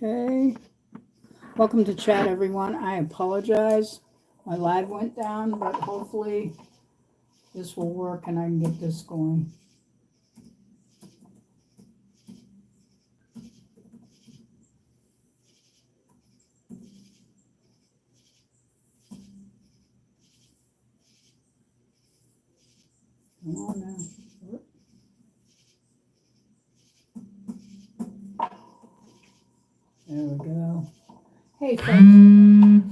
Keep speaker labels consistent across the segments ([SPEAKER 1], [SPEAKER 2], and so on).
[SPEAKER 1] Okay. Welcome to chat, everyone. I apologize. My live went down, but hopefully this will work and I can get this going. Come on now. There we go. Hey, folks. Design.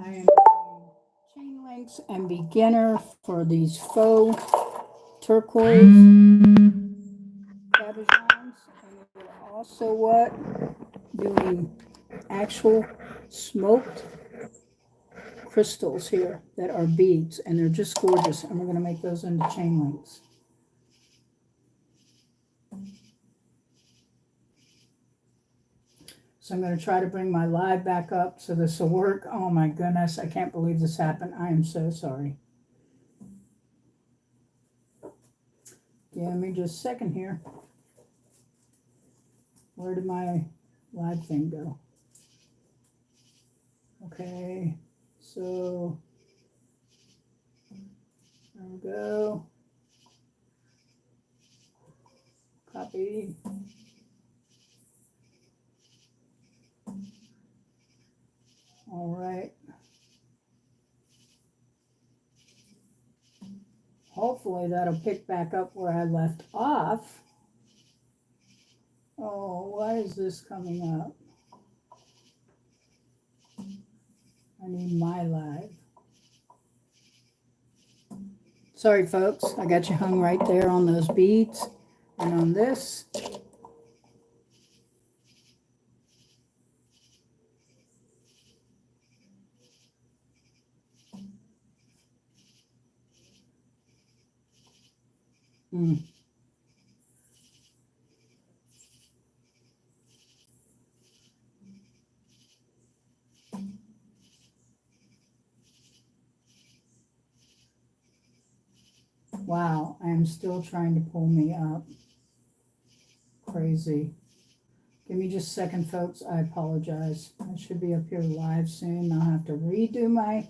[SPEAKER 1] I am doing chain links and beginner for these faux turquoise cabochons. And we're also doing actual smoked crystals here that are beads, and they're just gorgeous, and we're going to make those into chain links. So I'm going to try to bring my live back up so this will work. Oh my goodness, I can't believe this happened. I am so sorry. Give me just a second here. Where did my live thing go? Okay, so there we go. Copy. All right. Hopefully that'll pick back up where I left off. Oh, why is this coming up? I need my live. Sorry, folks. I got you hung right there on those beads and on this. Wow, I am still trying to pull me up. Crazy. Give me just a second, folks. I apologize. I should be up here live soon. I'll have to redo my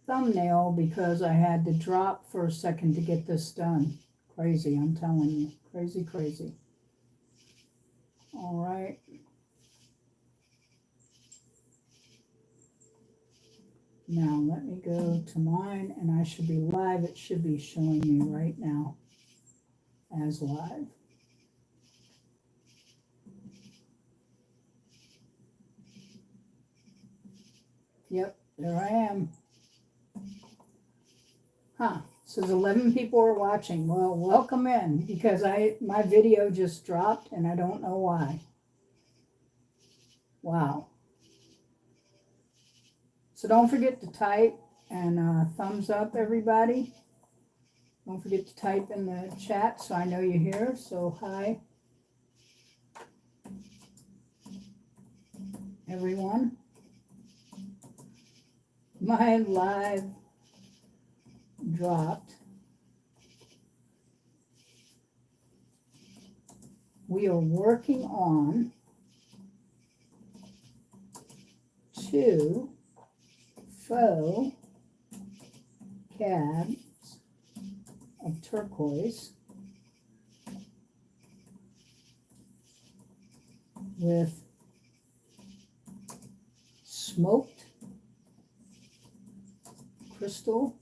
[SPEAKER 1] thumbnail because I had to drop for a second to get this done. Crazy, I'm telling you. Crazy, crazy. All right. Now let me go to mine, and I should be live. It should be showing me right now as live. Yep, there I am. Huh, says 11 people are watching. Well, welcome in, because my video just dropped and I don't know why. Wow. So don't forget to type and thumbs up, everybody. Don't forget to type in the chat so I know you're here. So hi, everyone. My live dropped. We are working on 2 faux cabs of turquoise with smoked crystal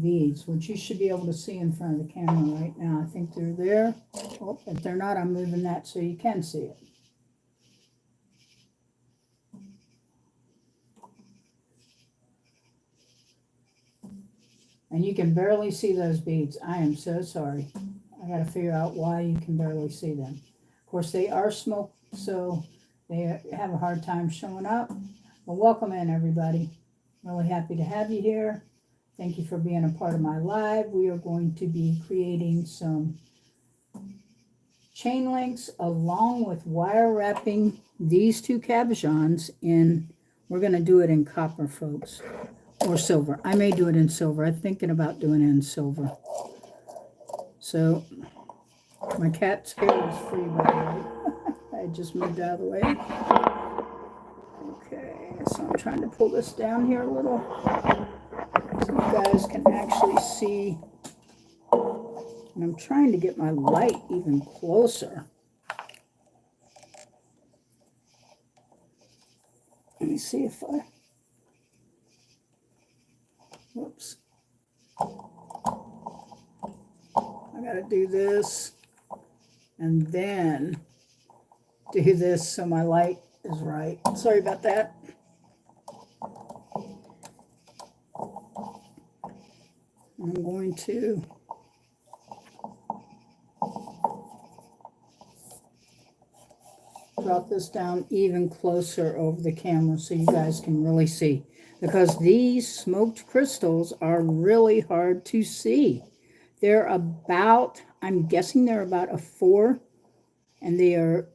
[SPEAKER 1] beads, which you should be able to see in front of the camera right now. I think they're there. Oh, if they're not, I'm moving that so you can see it. And you can barely see those beads. I am so sorry. I got to figure out why you can barely see them. Of course, they are smoked, so they have a hard time showing up. Well, welcome in, everybody. Really happy to have you here. Thank you for being a part of my live. We are going to be creating some chain links along with wire wrapping these 2 cabochons in. We're going to do it in copper, folks. Or silver. I may do it in silver. I'm thinking about doing it in silver. So My cat's hair is free, by the way. I just moved out of the way. Okay, so I'm trying to pull this down here a little so you guys can actually see. And I'm trying to get my light even closer. Let me see if I... Whoops. I gotta do this and then do this so my light is right. Sorry about that. I'm going to drop this down even closer over the camera so you guys can really see, because these smoked crystals are really hard to see. They're about, I'm guessing they're about a 4, and they are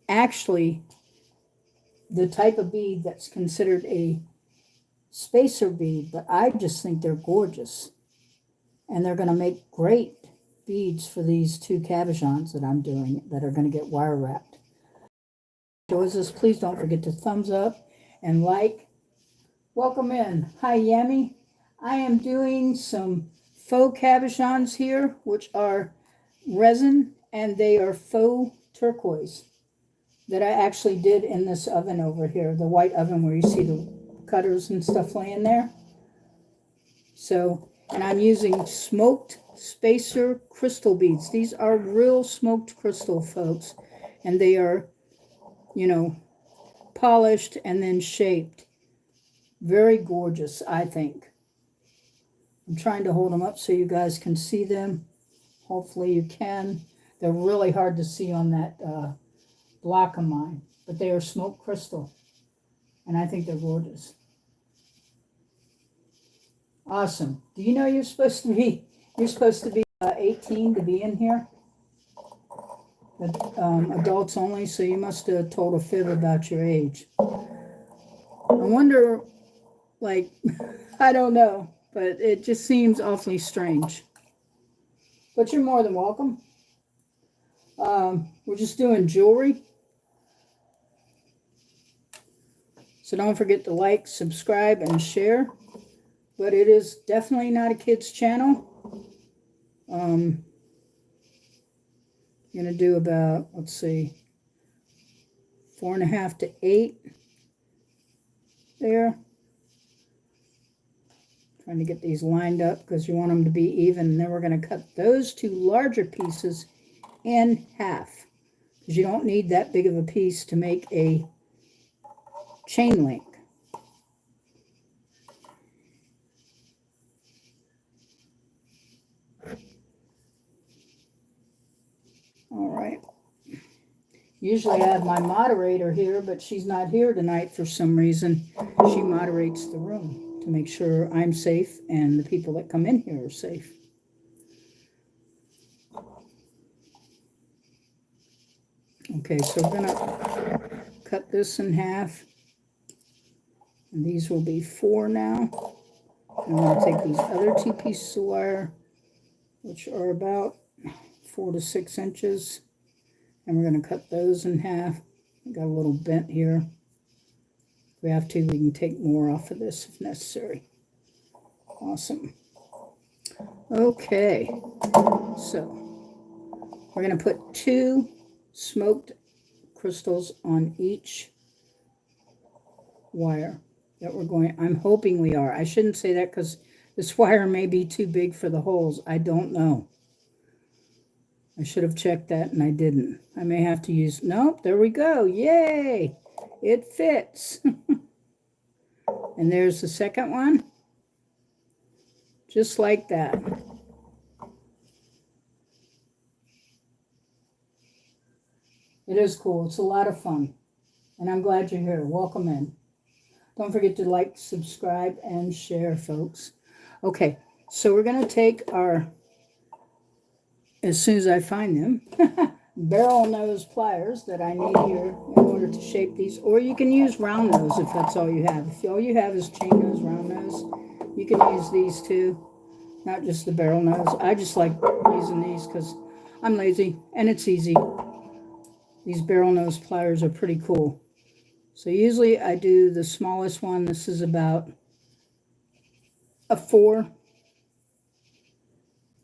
[SPEAKER 1] actually the type of bead that's considered a spacer bead, but I just think they're gorgeous. And they're going to make great beads for these 2 cabochons that I'm doing that are going to get wire wrapped. Enjoys this, please don't forget to thumbs up and like. Welcome in. Hi, Yami. I am doing some faux cabochons here, which are resin, and they are faux turquoise that I actually did in this oven over here, the white oven where you see the cutters and stuff laying there. So, and I'm using smoked spacer crystal beads. These are real smoked crystal, folks, and they are, you know, polished and then shaped. Very gorgeous, I think. I'm trying to hold them up so you guys can see them. Hopefully you can. They're really hard to see on that block of mine, but they are smoked crystal, and I think they're gorgeous. Awesome. Do you know you're supposed to be 18 to be in here? But, adults only, so you must have told a fib about your age. I wonder, like, I don't know, but it just seems awfully strange. But you're more than welcome. We're just doing jewelry. So don't forget to like, subscribe, and share. But it is definitely not a kid's channel. I'm going to do about, let's see, 4.5 to 8 there. Trying to get these lined up because you want them to be even. And then we're going to cut those 2 larger pieces in half, because you don't need that big of a piece to make a chain link. All right. Usually I have my moderator here, but she's not here tonight for some reason. She moderates the room to make sure I'm safe and the people that come in here are safe. Okay, so we're going to cut this in half. And these will be 4 now. I'm going to take these other 2 pieces of wire, which are about 4 to 6 inches, and we're going to cut those in half. I got a little bent here. If we have to, we can take more off of this if necessary. Awesome. Okay, so we're going to put 2 smoked crystals on each wire that we're going. I'm hoping we are. I shouldn't say that because this wire may be too big for the holes. I don't know. I should have checked that and I didn't. I may have to use, nope, there we go. Yay! It fits. And there's the second one. Just like that. It is cool. It's a lot of fun. And I'm glad you're here. Welcome in. Don't forget to like, subscribe, and share, folks. Okay, so we're going to take our, as soon as I find them, barrel nose pliers that I need here in order to shape these. Or you can use round nose if that's all you have. If all you have is chain nose, round nose, you can use these too, not just the barrel nose. I just like using these because I'm lazy, and it's easy. These barrel nose pliers are pretty cool. So usually I do the smallest one. This is about a 4.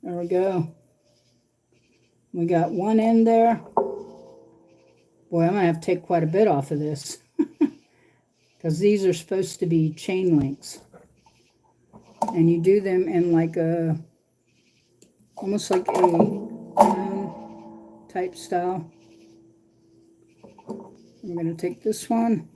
[SPEAKER 1] There we go. We got one end there. Boy, I'm going to have to take quite a bit off of this. Because these are supposed to be chain links. And you do them in like a, almost like a balloon type style. I'm going to take this one.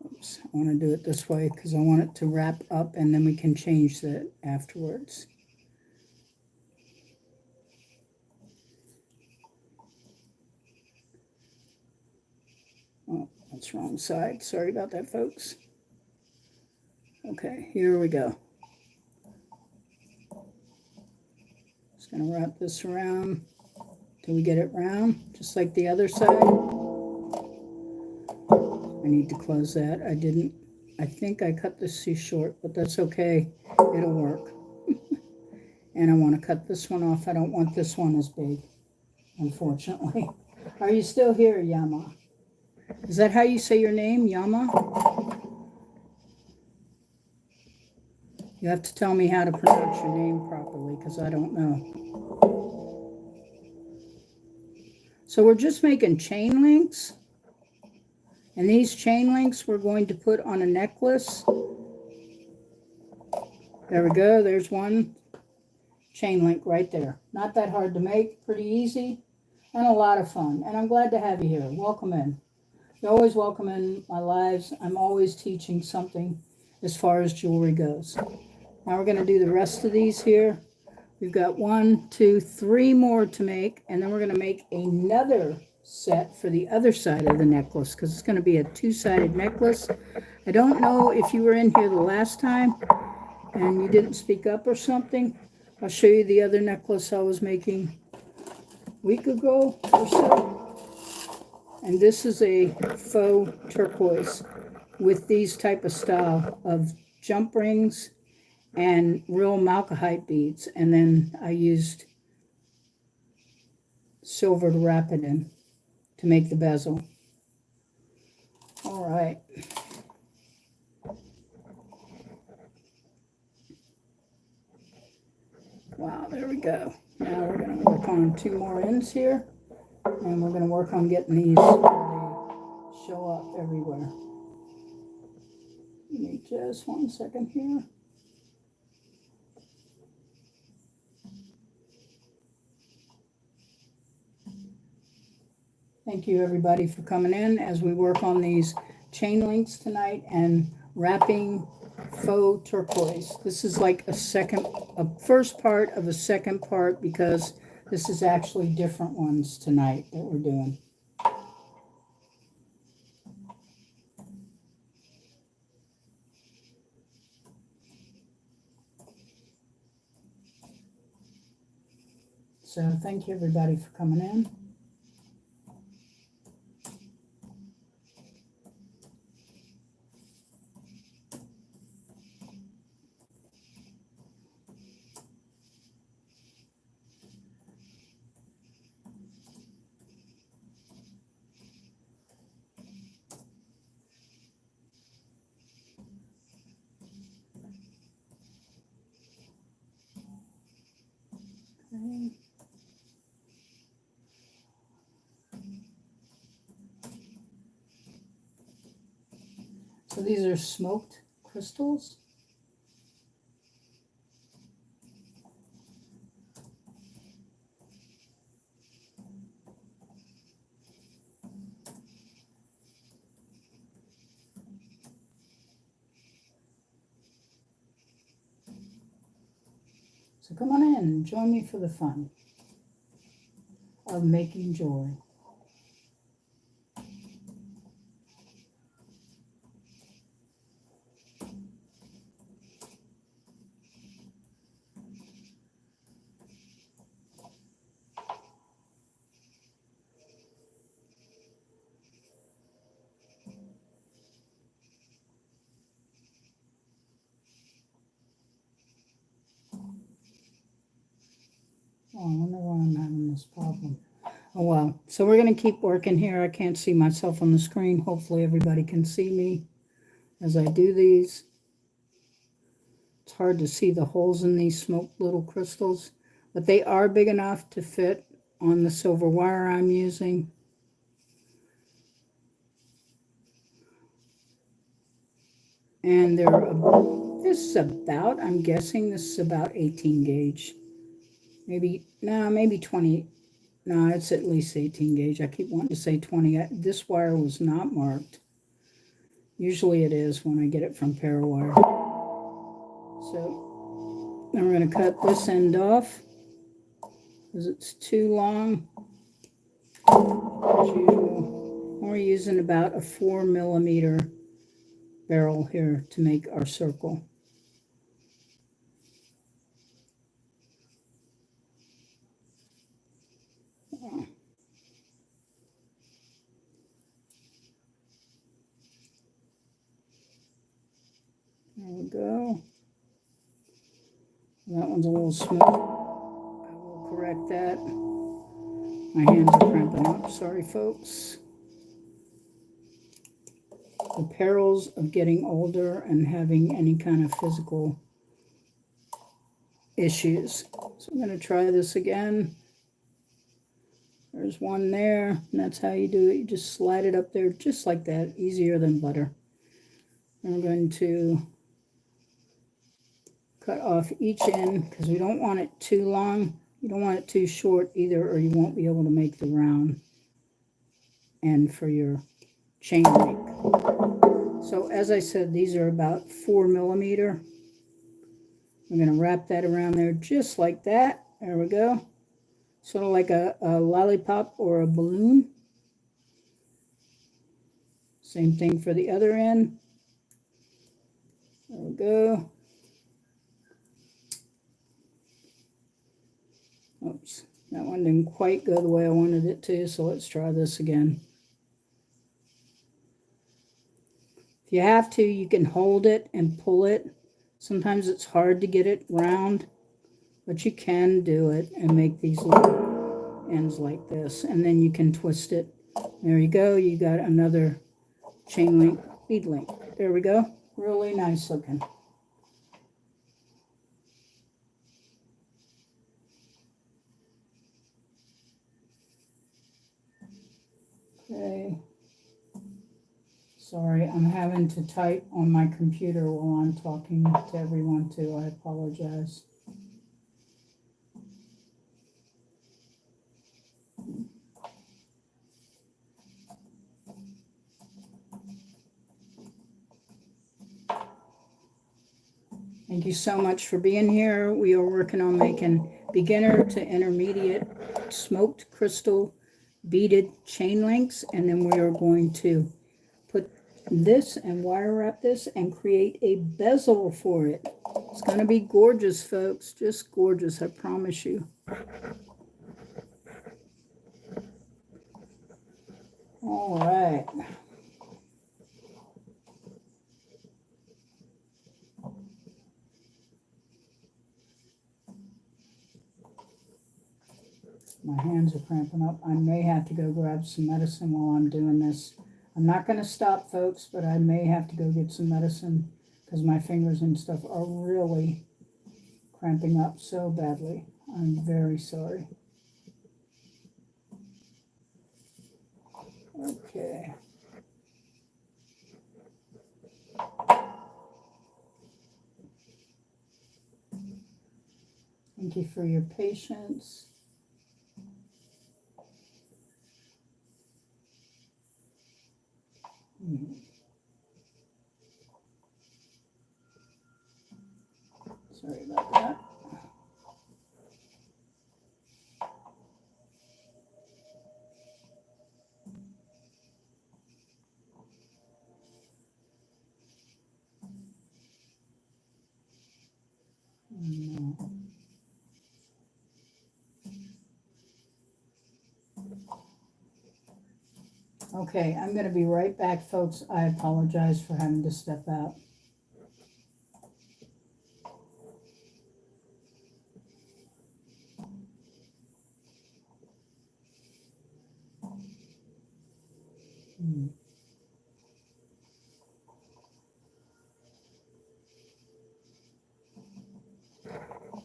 [SPEAKER 1] Oops, I want to do it this way because I want it to wrap up and then we can change that afterwards. Oh, that's wrong side. Sorry about that, folks. Okay, here we go. Just going to wrap this around till we get it round, just like the other side. I need to close that. I didn't. I think I cut this too short, but that's okay. It'll work. And I want to cut this one off. I don't want this one as big, unfortunately. Are you still here, Yama? Is that how you say your name, Yama? You have to tell me how to pronounce your name properly, because I don't know. So we're just making chain links. And these chain links we're going to put on a necklace. There we go. There's one chain link right there. Not that hard to make. Pretty easy. And a lot of fun. And I'm glad to have you here. Welcome in. You're always welcome in my lives. I'm always teaching something as far as jewelry goes. Now we're going to do the rest of these here. We've got 1, 2, 3 more to make. And then we're going to make another set for the other side of the necklace because it's going to be a 2-sided necklace. I don't know if you were in here the last time and you didn't speak up or something. I'll show you the other necklace I was making a week ago or so. And this is a faux turquoise with these type of style of jump rings and real malachite beads. And then I used silver to wrap it in to make the bezel. All right. Wow, there we go. Now we're going to work on 2 more ends here. And we're going to work on getting these so they show up everywhere. Give me just 1 second here. Thank you everybody for coming in as we work on these chain links tonight and wrapping faux turquoise. This is like a first part of a second part because this is actually different ones tonight that we're doing. So thank you everybody for coming in. Okay. So these are smoked crystals. So come on in and join me for the fun of making jewelry. Oh, I wonder why I'm having this problem. Oh well, so we're going to keep working here. I can't see myself on the screen. Hopefully everybody can see me as I do these. It's hard to see the holes in these smoked little crystals, but they are big enough to fit on the silver wire I'm using. And this is about, I'm guessing this is about 18 gauge. Maybe 20. No, it's at least 18 gauge. I keep wanting to say 20. This wire was not marked. Usually it is when I get it from Parawire. So now we're going to cut this end off because it's too long. As usual, we're using about a 4 millimeter barrel here to make our circle. There we go. That one's a little smooth. I will correct that. My hands are cramping up. Sorry, folks. The perils of getting older and having any kind of physical issues. So I'm going to try this again. There's one there, and that's how you do it. You just slide it up there just like that, easier than butter. And we're going to cut off each end because we don't want it too long. You don't want it too short either, or you won't be able to make the round end for your chain link. So as I said, these are about 4 millimeter. I'm going to wrap that around there just like that. There we go. Sort of like a lollipop or a balloon. Same thing for the other end. There we go. Oops, that one didn't quite go the way I wanted it to, so let's try this again. If you have to, you can hold it and pull it. Sometimes it's hard to get it round, but you can do it and make these little ends like this, and then you can twist it. There you go. You got another chain link, bead link. There we go. Really nice looking. Okay. Sorry, I'm having to type on my computer while I'm talking to everyone too. I apologize. Thank you so much for being here. We are working on making beginner to intermediate smoked crystal beaded chain links, and then we are going to put this and wire wrap this and create a bezel for it. It's going to be gorgeous, folks, just gorgeous, I promise you. All right. My hands are cramping up. I may have to go grab some medicine while I'm doing this. I'm not going to stop, folks, but I may have to go get some medicine because my fingers and stuff are really cramping up so badly. I'm very sorry. Okay. Thank you for your patience. Sorry about that. No. Okay, I'm going to be right back, folks. I apologize for having to step out.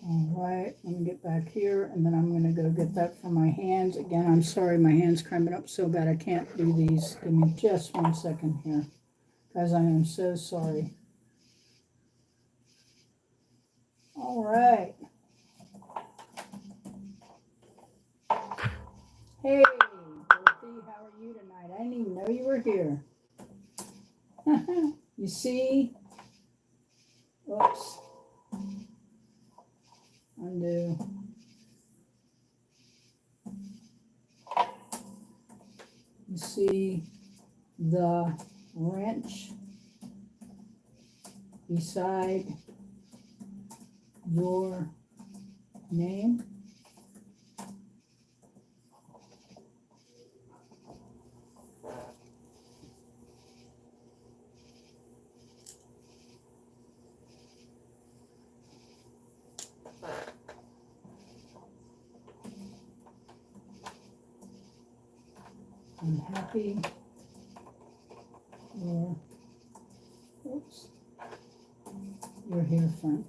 [SPEAKER 1] All right, let me get back here, and then I'm going to go get that for my hands. Again, I'm sorry, my hand's cramping up so bad I can't do these. Give me just 1 second here, guys, I am so sorry. All right. Hey, Dorothy, how are you tonight? I didn't even know you were here. You see? Oops. Undo. You see the wrench beside your name? I'm happy you're here, friend.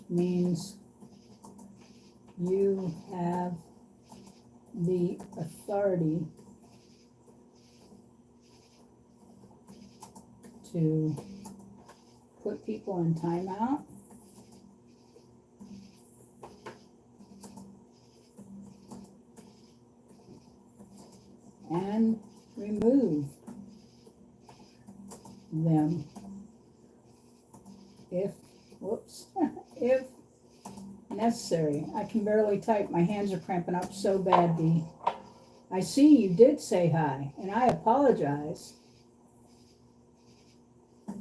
[SPEAKER 1] Means you have the authority to put people in timeout and remove them if if necessary. I can barely type. My hands are cramping up so bad, Dee. I see you did say hi, and I apologize. A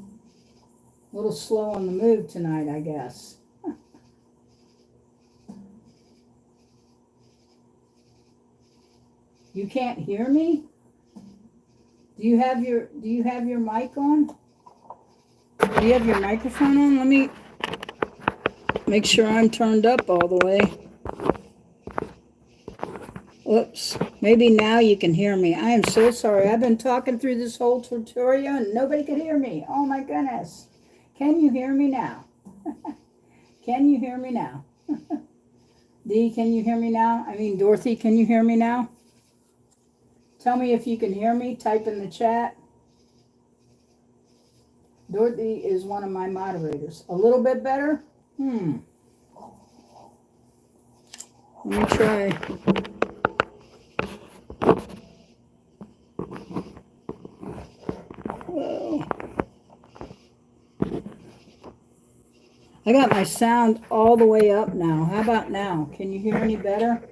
[SPEAKER 1] little slow on the move tonight, I guess. You can't hear me? Do you have your mic on? Do you have your microphone on? Let me make sure I'm turned up all the way. Oops. Maybe now you can hear me. I am so sorry. I've been talking through this whole tutorial and nobody could hear me. Oh my goodness. Can you hear me now? Can you hear me now? Dee, can you hear me now? I mean, Dorothy, can you hear me now? Tell me if you can hear me. Type in the chat. Dorothy is one of my moderators. A little bit better? Let me try. Whoa. I got my sound all the way up now. How about now? Can you hear any better?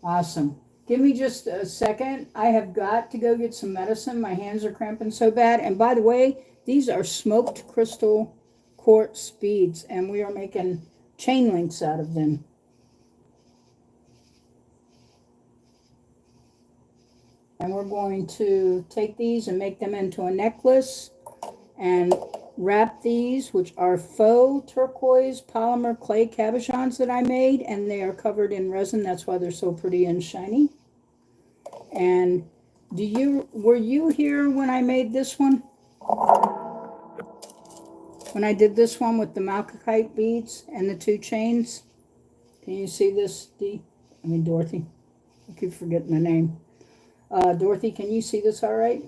[SPEAKER 1] Awesome. Give me just a second. I have got to go get some medicine. My hands are cramping so bad. And by the way, these are smoked crystal quartz beads, and we are making chain links out of them. And we're going to take these and make them into a necklace and wrap these, which are faux turquoise polymer clay cabochons that I made, and they are covered in resin. That's why they're so pretty and shiny. And were you here when I made this one? When I did this one with the malachite beads and the 2 chains? Can you see this, Dee? I mean, Dorothy. I keep forgetting the name. Dorothy, can you see this all right?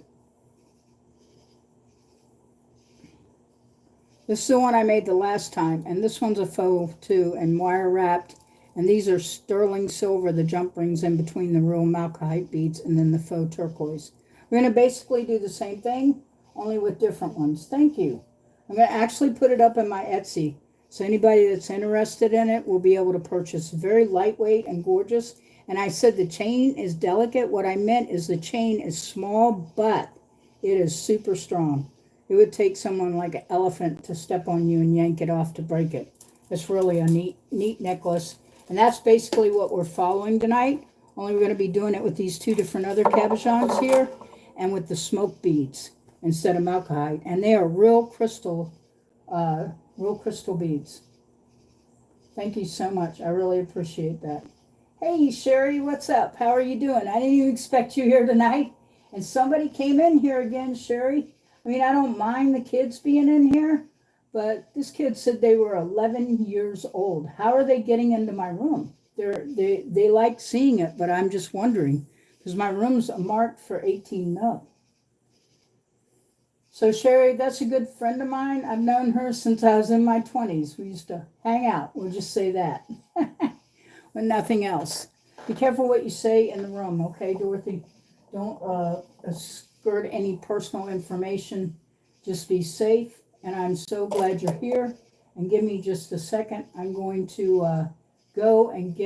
[SPEAKER 1] This is the one I made the last time, and this one's a faux too, and wire wrapped. And these are sterling silver, the jump rings in between the real malachite beads and then the faux turquoise. We're going to basically do the same thing, only with different ones. Thank you. I'm going to actually put it up in my Etsy, so anybody that's interested in it will be able to purchase. Very lightweight and gorgeous. And I said the chain is delicate. What I meant is the chain is small, but it is super strong. It would take someone like an elephant to step on you and yank it off to break it. It's really a neat necklace. And that's basically what we're following tonight. Only we're going to be doing it with these 2 different other cabochons here and with the smoke beads. instead of malachite, and they are real crystal beads. Thank you so much. I really appreciate that. Hey, Sherry, what's up? How are you doing? I didn't even expect you here tonight. And somebody came in here again, Sherry. I mean, I don't mind the kids being in here, but this kid said they were 11 years old. How are they getting into my room? They like seeing it, but I'm just wondering, because my room's marked for 18 no. So Sherry, that's a good friend of mine. I've known her since I was in my 20s. We used to hang out. We'll just say that. But nothing else. Be careful what you say in the room, okay, Dorothy? Don't skirt any personal information. Just be safe. And I'm so glad you're here. And give me just a second. I'm going to go and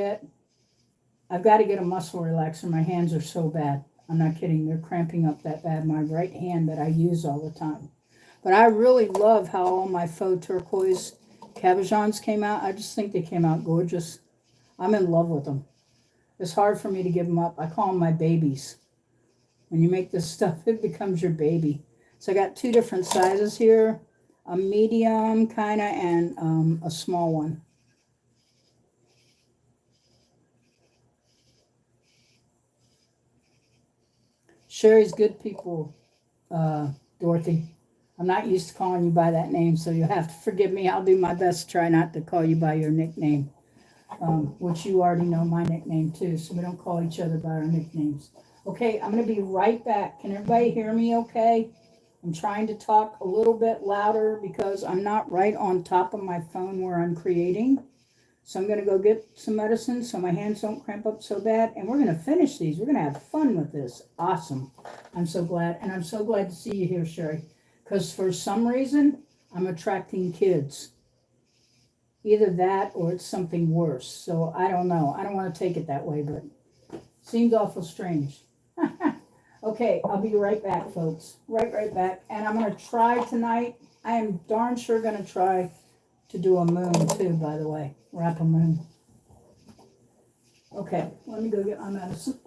[SPEAKER 1] I've got to get a muscle relaxer. My hands are so bad. I'm not kidding. They're cramping up that bad. My right hand that I use all the time. But I really love how all my faux turquoise cabochons came out. I just think they came out gorgeous. I'm in love with them. It's hard for me to give them up. I call them my babies. When you make this stuff, it becomes your baby. So I got two different sizes here. A medium kind of and a small one. Sherry's good people, Dorothy. I'm not used to calling you by that name, so you'll have to forgive me. I'll do my best to try not to call you by your nickname. Which you already know my nickname too, so we don't call each other by our nicknames. Okay, I'm going to be right back. Can everybody hear me okay? I'm trying to talk a little bit louder because I'm not right on top of my phone where I'm creating. So I'm going to go get some medicine so my hands don't cramp up so bad. And we're going to finish these. We're going to have fun with this. Awesome. I'm so glad. And I'm so glad to see you here, Sherry. Because for some reason, I'm attracting kids. Either that or it's something worse. So I don't know. I don't want to take it that way, but it seems awful strange. Okay, I'll be right back, folks. Right back. And I'm going to try tonight. I am darn sure going to try to do a moon too, by the way. Wrap a moon. Okay, let me go get my medicine.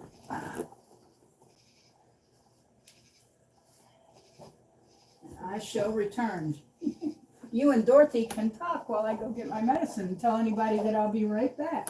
[SPEAKER 1] I shall return. You and Dorothy can talk while I go get my medicine and tell anybody that I'll be right back.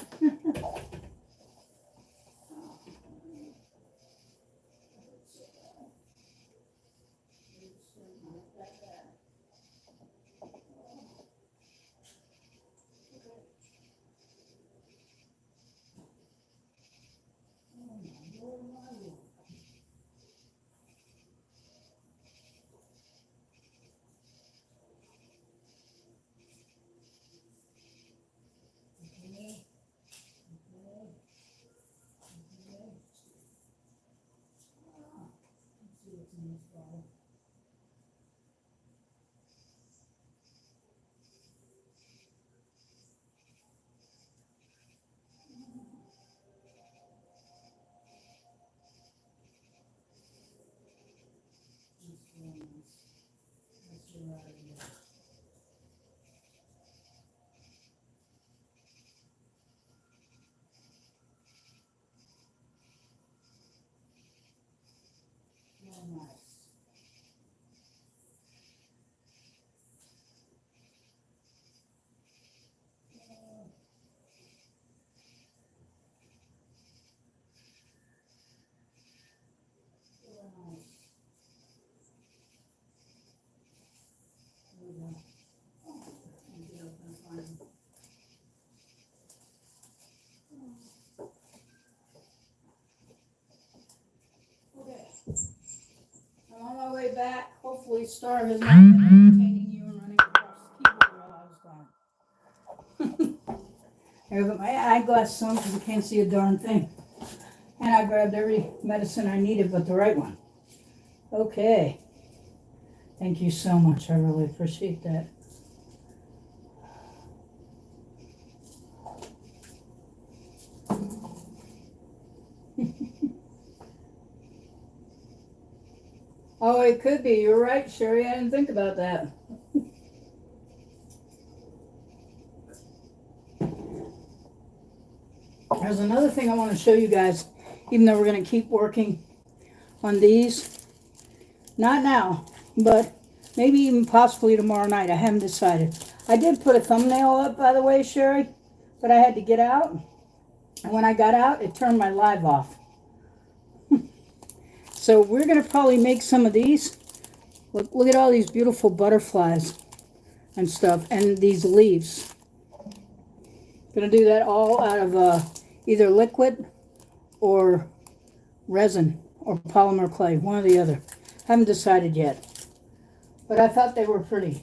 [SPEAKER 1] I'm on my way back. Hopefully Star has not been entertaining you and running across the keyboard while I was gone. I got my eyeglasses on because I can't see a darn thing. And I grabbed every medicine I needed but the right one. Okay. Thank you so much. I really appreciate that. Oh, it could be. You're right, Sherry. I didn't think about that. There's another thing I want to show you guys, even though we're going to keep working on these. Not now. but maybe even possibly tomorrow night. I haven't decided. I did put a thumbnail up, by the way, Sherry, but I had to get out. And when I got out, it turned my live off. So we're going to probably make some of these. Look at all these beautiful butterflies and stuff, and these leaves. Going to do that all out of either liquid or resin or polymer clay, one or the other. Haven't decided yet, but I thought they were pretty.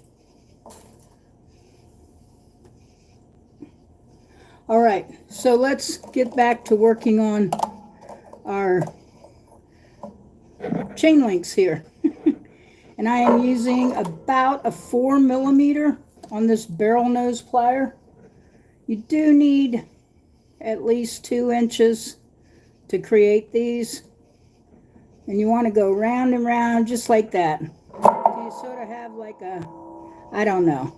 [SPEAKER 1] All right, so let's get back to working on our chain links here. And I am using about a 4 millimeter on this barrel nose plier. You do need at least 2 inches to create these. And you want to go round and round just like that. So you sort of have like a, I don't know,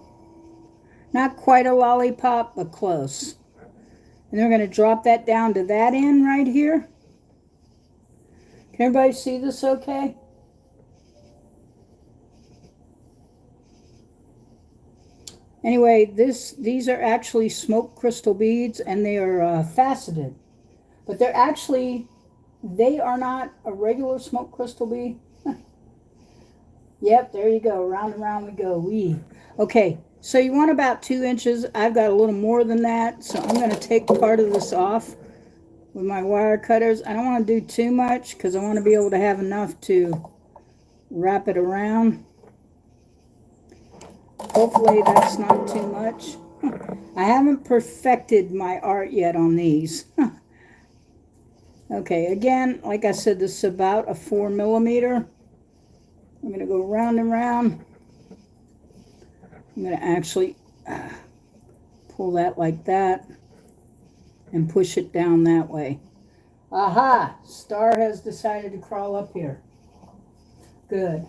[SPEAKER 1] not quite a lollipop, but close. And we're going to drop that down to that end right here. Can everybody see this okay? Anyway, these are actually smoked crystal beads, and they are faceted. But they're actually, they are not a regular smoked crystal bead. Yep, there you go. Round and round we go. Okay, so you want about 2 inches. I've got a little more than that, so I'm going to take part of this off with my wire cutters. I don't want to do too much because I want to be able to have enough to wrap it around. Hopefully that's not too much. I haven't perfected my art yet on these. Okay, again, like I said, this is about a 4 millimeter. I'm going to go round and round. I'm going to actually pull that like that and push it down that way. Aha! Star has decided to crawl up here. Good.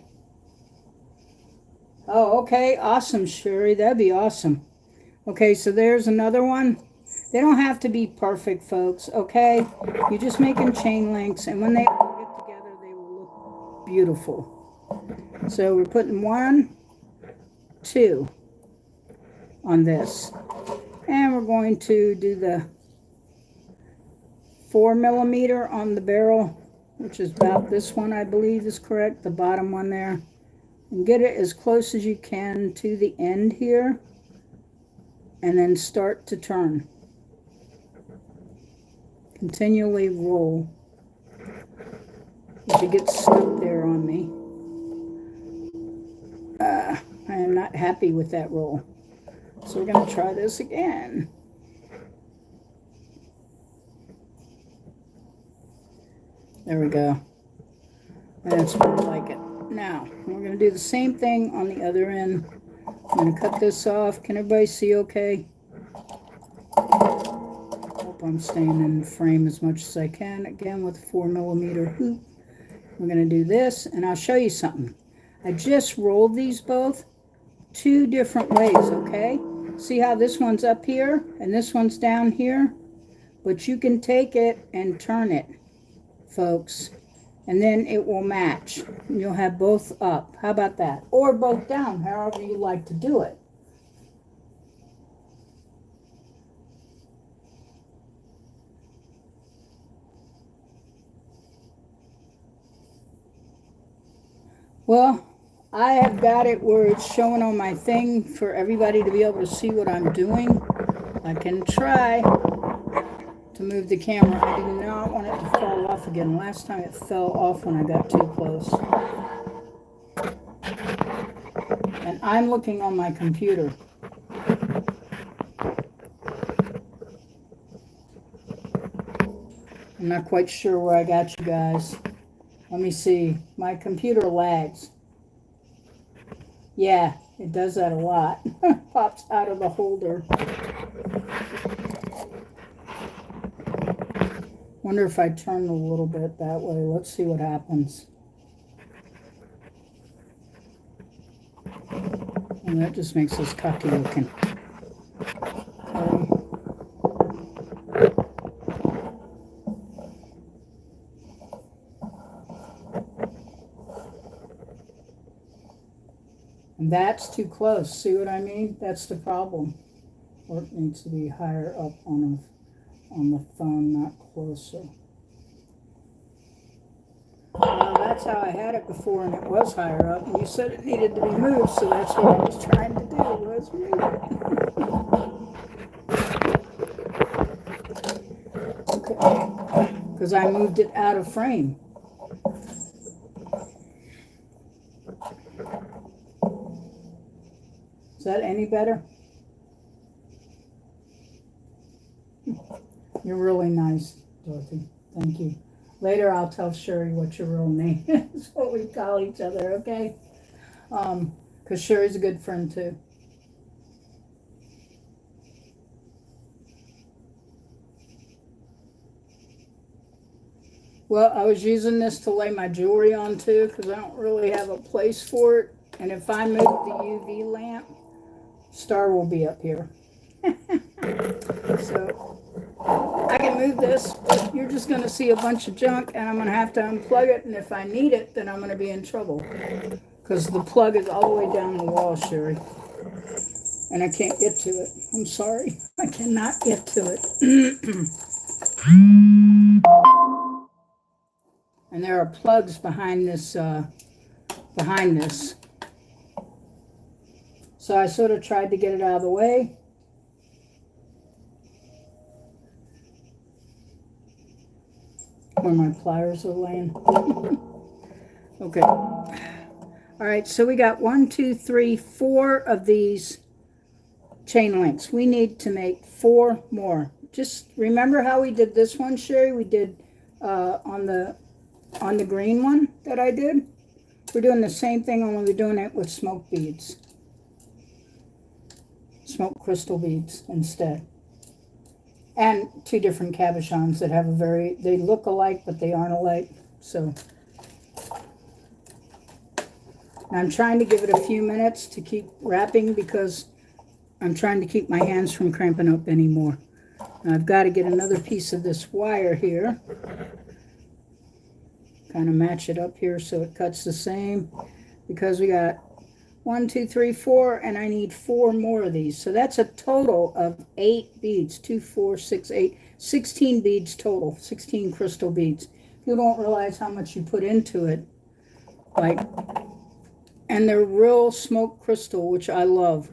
[SPEAKER 1] Oh, okay. Awesome, Sherry. That'd be awesome. Okay, so there's another one. They don't have to be perfect, folks, okay? You're just making chain links, and when they all get together, they will look beautiful. So we're putting 1, 2 on this. And we're going to do the 4 millimeter on the barrel, which is about this one, I believe is correct, the bottom one there. And get it as close as you can to the end here, and then start to turn. Continually roll. If it gets stuck there on me, I am not happy with that roll. So we're going to try this again. There we go. That's more like it. Now, we're going to do the same thing on the other end. I'm going to cut this off. Can everybody see okay? Hope I'm staying in the frame as much as I can. Again, with a 4 millimeter hoop. We're going to do this, and I'll show you something. I just rolled these both 2 different ways, okay? See how this one's up here and this one's down here? But you can take it and turn it, folks. And then it will match. You'll have both up. How about that? Or both down, however you like to do it. Well, I have got it where it's showing on my thing for everybody to be able to see what I'm doing. I can try to move the camera. I do not want it to fall off again. Last time it fell off when I got too close. And I'm looking on my computer. I'm not quite sure where I got you guys. Let me see. My computer lags. Yeah, it does that a lot. Pops out of the holder. Wonder if I turn a little bit that way. Let's see what happens. And that just makes us cocky looking. Okay. That's too close. See what I mean? That's the problem. Or it needs to be higher up on the phone, not closer. Well, that's how I had it before, and it was higher up. And you said it needed to be moved, so that's what I was trying to do, was move it. Okay, because I moved it out of frame. Is that any better? You're really nice, Dorothy. Thank you. Later, I'll tell Sherry what your real name is, what we call each other, okay? Because Sherry's a good friend, too. Well, I was using this to lay my jewelry on, too, because I don't really have a place for it. And if I move the UV lamp, Star will be up here. So I can move this, but you're just going to see a bunch of junk, and I'm going to have to unplug it, and if I need it, then I'm going to be in trouble, because the plug is all the way down the wall, Sherry, and I can't get to it. I'm sorry. I cannot get to it. And there are plugs behind this, So I sort of tried to get it out of the way. Where my pliers are laying. Okay. All right, so we got 1, 2, 3, 4 of these chain links. We need to make 4 more. Just remember how we did this one, Sherry? We did on the green one that I did. We're doing the same thing, only we're doing it with smoke beads. Smoke crystal beads instead. And 2 different cabochons that have they look alike, but they aren't alike. So, and I'm trying to give it a few minutes to keep wrapping because I'm trying to keep my hands from cramping up anymore. And I've got to get another piece of this wire here. Kind of match it up here so it cuts the same, because we got 1, 2, 3, 4, and I need 4 more of these. So that's a total of 8 beads. 2, 4, 6, 8, 16 beads total. 16 crystal beads. You don't realize how much you put into it. And they're real smoke crystal, which I love.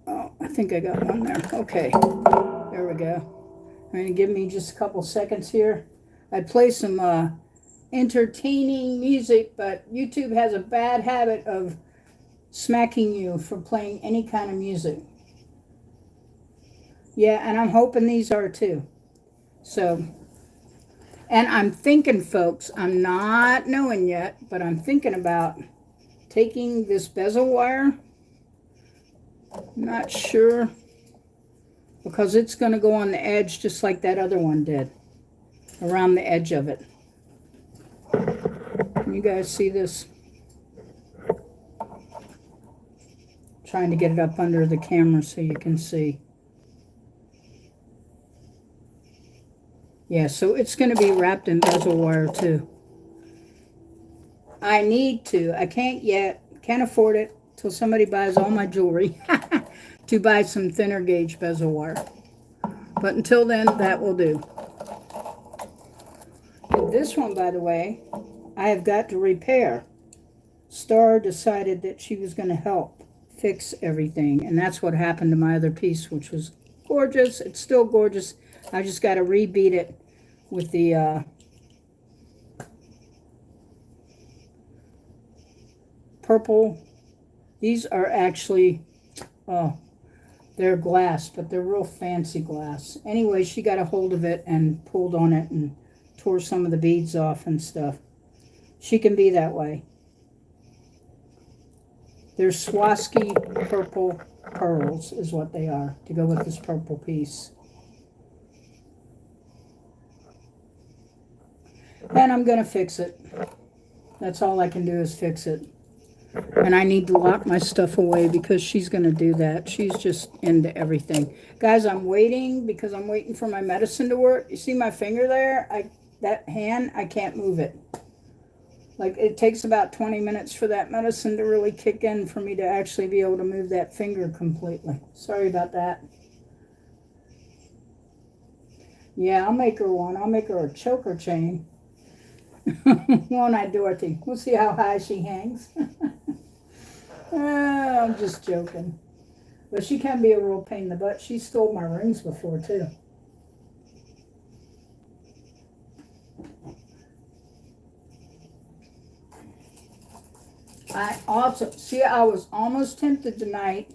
[SPEAKER 1] Oh, I think I got one there. Okay, there we go. I'm gonna give me just a couple seconds here. I'd play some entertaining music, but YouTube has a bad habit of smacking you for playing any kind of music. Yeah, and I'm hoping these are too. So, and I'm thinking, folks, I'm not knowing yet, but I'm thinking about taking this bezel wire. I'm not sure, because it's going to go on the edge just like that other one did, around the edge of it. Can you guys see this? Trying to get it up under the camera so you can see. Yeah, so it's going to be wrapped in bezel wire too. I need to. I can't yet. Can't afford it till somebody buys all my jewelry to buy some thinner gauge bezel wire. But until then, that will do. And this one, by the way, I have got to repair. Star decided that she was going to help fix everything, and that's what happened to my other piece, which was gorgeous. It's still gorgeous. I just got to rebeat it with the purple. These are actually, they're glass, but they're real fancy glass. Anyway, she got a hold of it and pulled on it and tore some of the beads off and stuff. She can be that way. They're Swarovski purple pearls is what they are, to go with this purple piece. And I'm going to fix it. That's all I can do is fix it. And I need to lock my stuff away because she's going to do that. She's just into everything. Guys, I'm waiting because I'm waiting for my medicine to work. You see my finger there? That hand, I can't move it. Like it takes about 20 minutes for that medicine to really kick in for me to actually be able to move that finger completely. Sorry about that. Yeah, I'll make her one. I'll make her a choker chain. Won't I, Dorothy? We'll see how high she hangs. I'm just joking. But she can be a real pain in the butt. She stole my rings before, too. I was almost tempted tonight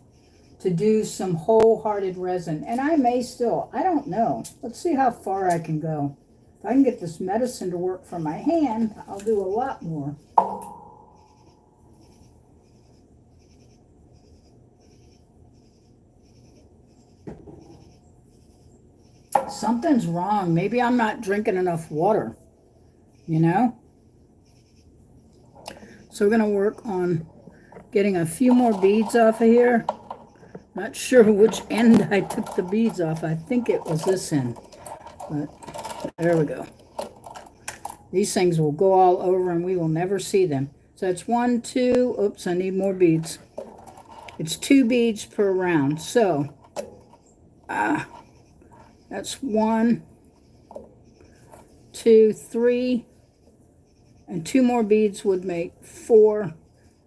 [SPEAKER 1] to do some wholehearted resin. And I may still. I don't know. Let's see how far I can go. If I can get this medicine to work for my hand, I'll do a lot more. Something's wrong. Maybe I'm not drinking enough water, you know? So we're going to work on getting a few more beads off of here. Not sure which end I took the beads off. I think it was this end. But there we go. These things will go all over and we will never see them. So it's 1, 2. Oops, I need more beads. It's 2 beads per round. So, that's 1, 2, 3. And 2 more beads would make 4.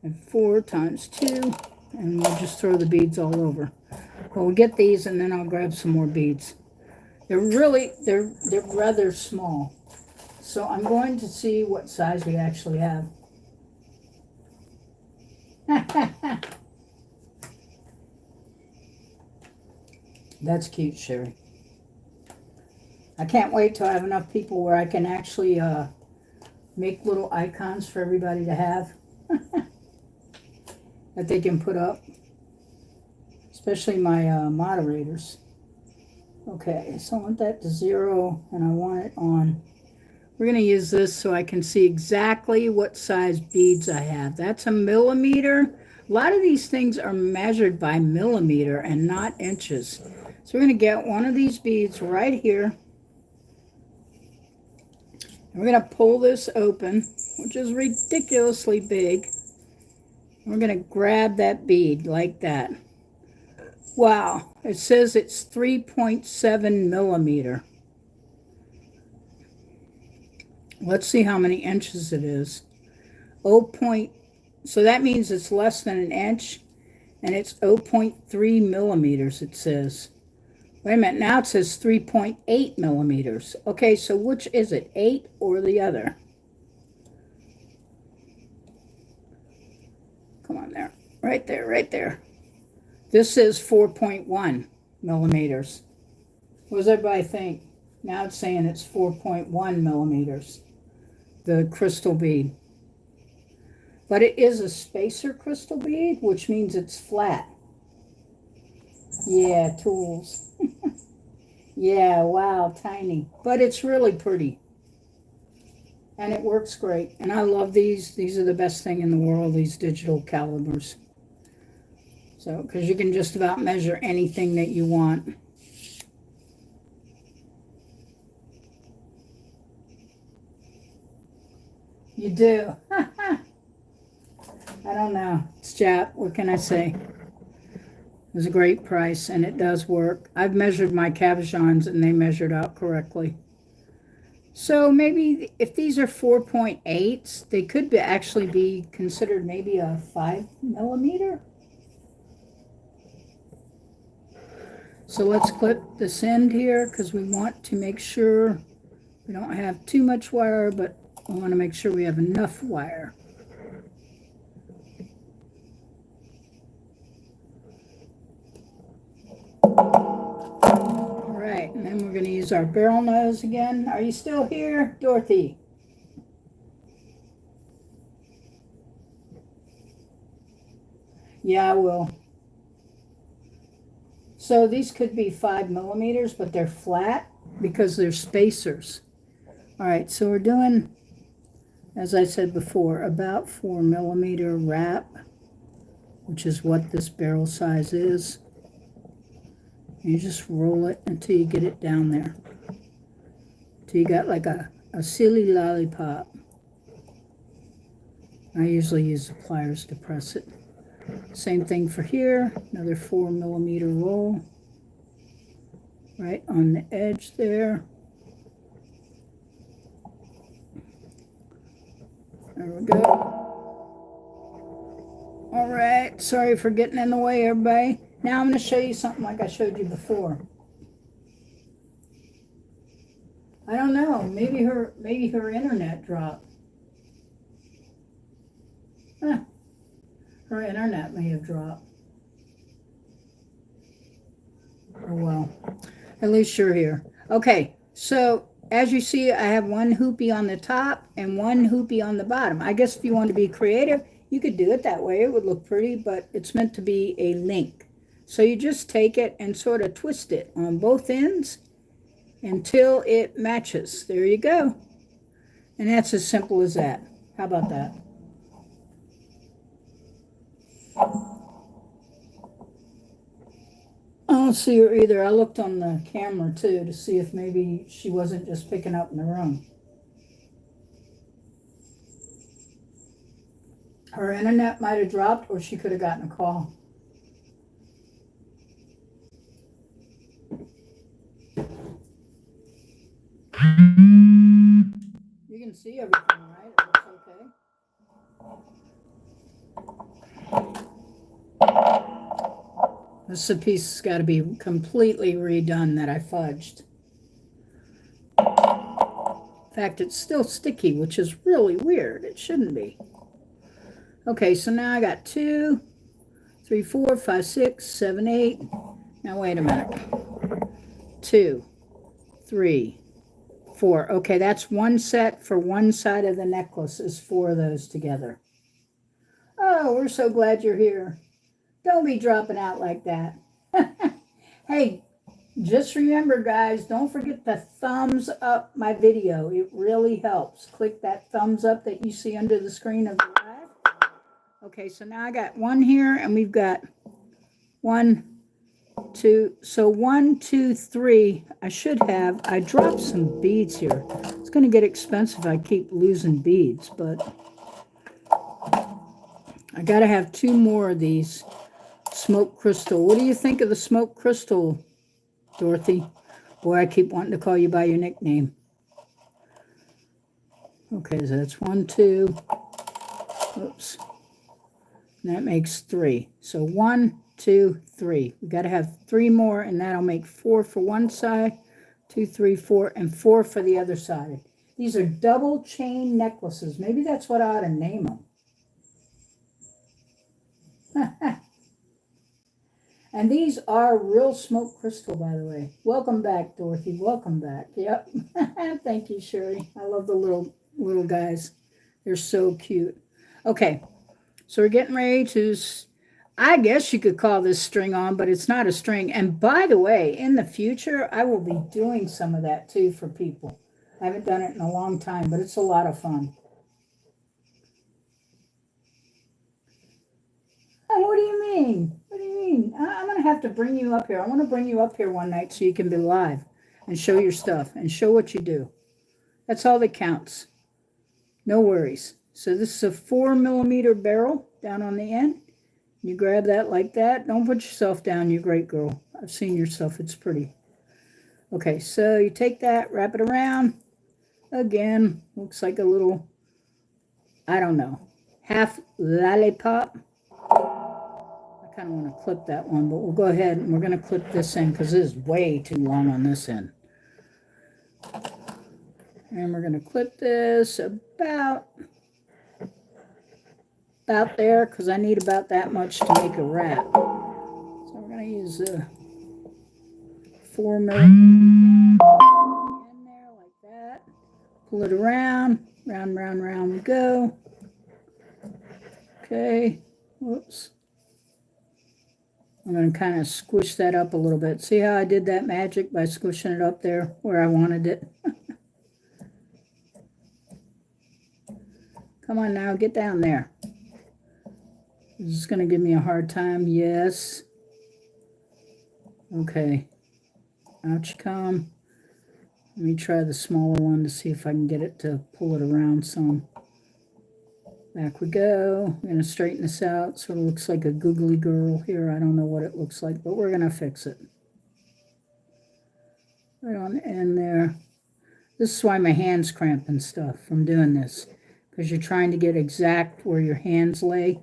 [SPEAKER 1] And 4 times 2. And we'll just throw the beads all over. Well, we'll get these and then I'll grab some more beads. They're rather small. So I'm going to see what size we actually have. That's cute, Sherry. I can't wait till I have enough people where I can actually make little icons for everybody to have that they can put up, especially my moderators. Okay, so I want that to 0 and I want it on. We're going to use this so I can see exactly what size beads I have. That's a millimeter. A lot of these things are measured by millimeter and not inches. So we're going to get one of these beads right here. And we're going to pull this open, which is ridiculously big. And we're going to grab that bead like that. Wow, it says it's 3.7 millimeter. Let's see how many inches it is. So that means it's less than an inch, and it's 0.3 millimeters, it says. Wait a minute, now it says 3.8 millimeters. Okay, so which is it, 8 or the other? Come on there, right there, right there. This is 4.1 millimeters. What does everybody think? Now it's saying it's 4.1 millimeters, the crystal bead. But it is a spacer crystal bead, which means it's flat. Yeah, tools. Yeah, wow, tiny. But it's really pretty. And it works great. And I love these. These are the best thing in the world, these digital calibers. So, because you can just about measure anything that you want. You do. I don't know. It's Jap. What can I say? It was a great price, and it does work. I've measured my cabochons, and they measured out correctly. So maybe if these are 4.8s, they could actually be considered maybe a 5 millimeter. So let's clip this end here because we want to make sure we don't have too much wire, but we want to make sure we have enough wire. All right, and then we're going to use our barrel nose again. Are you still here, Dorothy? Yeah, I will. So these could be 5 millimeters, but they're flat because they're spacers. All right, so we're doing, as I said before, about 4 millimeter wrap, which is what this barrel size is. You just roll it until you get it down there. Till you got like a silly lollipop. I usually use the pliers to press it. Same thing for here, another 4mm roll right on the edge there. There we go. All right, sorry for getting in the way, everybody. Now I'm going to show you something like I showed you before. I don't know, maybe her internet dropped. Huh. Her internet may have dropped. Oh well, at least you're here. Okay, so as you see, I have one hoopy on the top and one hoopy on the bottom. I guess if you want to be creative, you could do it that way. It would look pretty, but it's meant to be a link. So you just take it and sort of twist it on both ends until it matches. There you go. And that's as simple as that. How about that? I don't see her either. I looked on the camera too to see if maybe she wasn't just picking up in the room. Her internet might have dropped, or she could have gotten a call. You can see everything, right? It looks okay. This piece has got to be completely redone that I fudged. In fact, it's still sticky, which is really weird. It shouldn't be. Okay, so now I got 2, 3, 4, 5, 6, 7, 8. Now wait a minute. 2, 3, 4. Okay, that's one set for one side of the necklace, is 4 of those together. Oh, we're so glad you're here. Don't be dropping out like that. Hey, just remember, guys, don't forget to thumbs up my video. It really helps. Click that thumbs up that you see under the screen of the live. Okay, so now I got 1 here, and we've got 1, 2. So 1, 2, 3. I dropped some beads here. It's going to get expensive if I keep losing beads, but I got to have 2 more of these smoke crystal. What do you think of the smoke crystal, Dorothy? Boy, I keep wanting to call you by your nickname. Okay, so that's 1, 2. Oops. And that makes 3. So 1, 2, 3. We got to have 3 more, and that'll make 4 for one side, 2, 3, 4, and 4 for the other side. These are double chain necklaces. Maybe that's what I ought to name them. And these are real smoke crystal, by the way. Welcome back, Dorothy. Welcome back. Yep. Thank you, Sherry. I love the little guys. They're so cute. Okay, so we're getting ready to, I guess you could call this string on, but it's not a string. And by the way, in the future, I will be doing some of that too for people. I haven't done it in a long time, but it's a lot of fun. Oh, what do you mean? What do you mean? I'm going to have to bring you up here. I want to bring you up here one night so you can be live and show your stuff and show what you do. That's all that counts. No worries. So this is a 4mm barrel down on the end. You grab that like that. Don't put yourself down, you great girl. I've seen your stuff. It's pretty. Okay, so you take that, wrap it around. Again, looks like a little, I don't know, half lollipop. I kind of want to clip that one, but we'll go ahead and we're going to clip this in because this is way too long on this end. And we're going to clip this about there because I need about that much to make a wrap. So we're going to use a 4mm in there like that. Pull it around, round we go. Okay, whoops. I'm going to kind of squish that up a little bit. See how I did that magic by squishing it up there where I wanted it? Come on now, get down there. Is this going to give me a hard time? Yes. Okay. Out you come. Let me try the smaller one to see if I can get it to pull it around some. Back we go. I'm going to straighten this out so it looks like a googly girl here. I don't know what it looks like, but we're going to fix it. Right on the end there. This is why my hands cramp and stuff from doing this, because you're trying to get exact where your hands lay.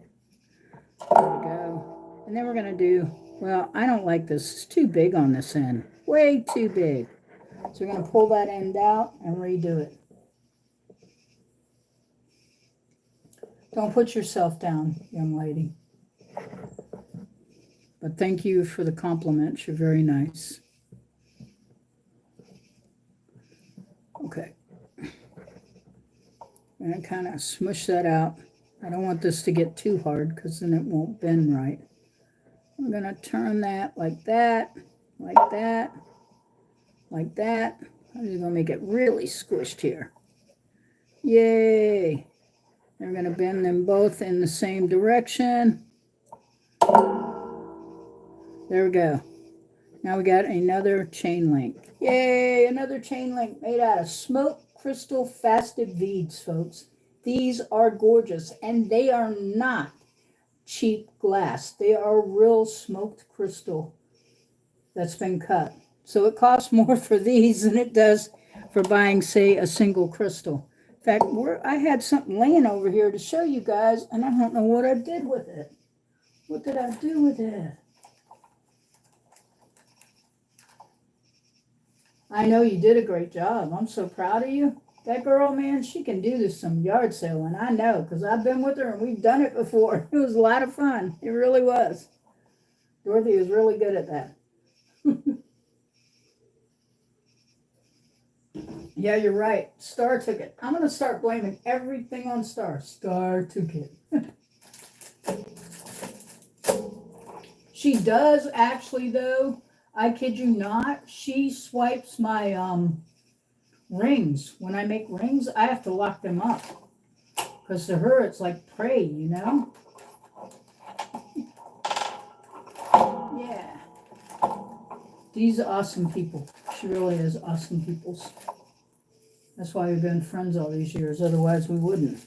[SPEAKER 1] There we go. And then we're going to do, well, I don't like this. It's too big on this end. Way too big. So we're going to pull that end out and redo it. Don't put yourself down, young lady. But thank you for the compliments. You're very nice. Okay. I'm going to kind of smush that out. I don't want this to get too hard because then it won't bend right. I'm going to turn that like that, like that, like that. I'm just going to make it really squished here. Yay! We're going to bend them both in the same direction. There we go. Now we got another chain link. Yay, another chain link made out of smoked crystal faceted beads, folks. These are gorgeous, and they are not cheap glass. They are real smoked crystal that's been cut. So it costs more for these than it does for buying, say, a single crystal. In fact, I had something laying over here to show you guys, and I don't know what I did with it. What did I do with it? I know you did a great job. I'm so proud of you. That girl, man, she can do this some yard selling. I know, because I've been with her, and we've done it before. It was a lot of fun. It really was. Dorothy is really good at that. Yeah, you're right. Star took it. I'm going to start blaming everything on Star. Star took it. She does actually, though. I kid you not. She swipes my rings. When I make rings, I have to lock them up. Because to her, it's like prey, you know? Yeah. These are awesome people. She really is awesome people. That's why we've been friends all these years. Otherwise, we wouldn't.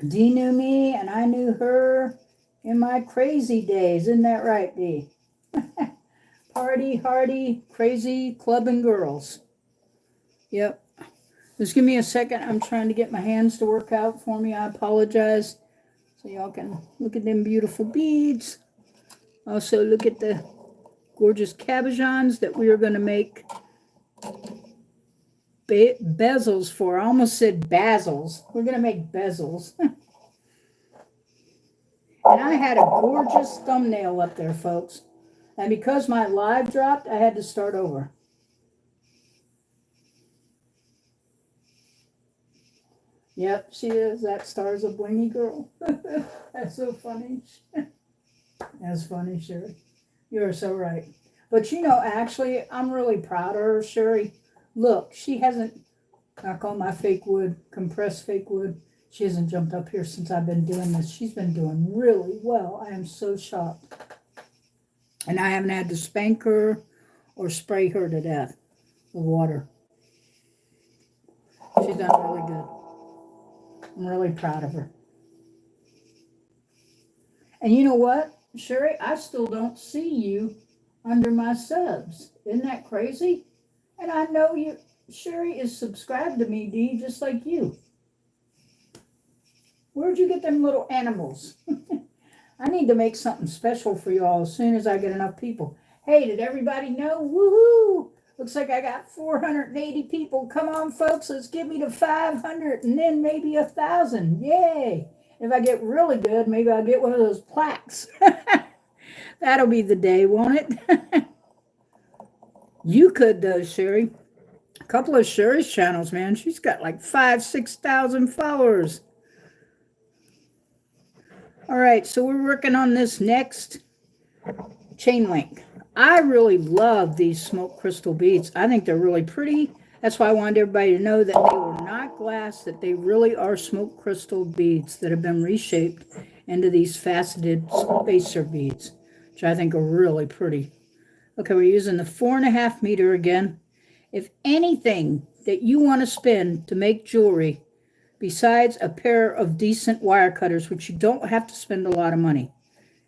[SPEAKER 1] Dee knew me, and I knew her in my crazy days. Isn't that right, Dee? Party, hardy, crazy, clubbing girls. Yep. Just give me a second. I'm trying to get my hands to work out for me. I apologize. So y'all can look at them beautiful beads. Also, look at the gorgeous cabochons that we are going to make bezels for. I almost said bazels. We're going to make bezels. And I had a gorgeous thumbnail up there, folks. And because my live dropped, I had to start over. Yep, she is. That Star's a blingy girl. That's so funny. That's funny, Sherry. You're so right. But you know, actually, I'm really proud of her, Sherry. Look, she hasn't, knock on my fake wood, compressed fake wood. She hasn't jumped up here since I've been doing this. She's been doing really well. I am so shocked. And I haven't had to spank her or spray her to death with water. She's done really good. I'm really proud of her. And you know what, Sherry? I still don't see you under my subs. Isn't that crazy? And I know you, Sherry is subscribed to me, Dee, just like you. Where'd you get them little animals? I need to make something special for you all as soon as I get enough people. Hey, did everybody know? Woohoo! Looks like I got 480 people. Come on, folks, let's get me to 500 and then maybe 1,000. Yay! If I get really good, maybe I'll get one of those plaques. That'll be the day, won't it? You could, though, Sherry. A couple of Sherry's channels, man. She's got like 5,000, 6,000 followers. All right, so we're working on this next chain link. I really love these smoked crystal beads. I think they're really pretty. That's why I wanted everybody to know that they were not glass, that they really are smoked crystal beads that have been reshaped into these faceted spacer beads, which I think are really pretty. Okay, we're using the 4.5 meter again. If anything that you want to spend to make jewelry, besides a pair of decent wire cutters, which you don't have to spend a lot of money,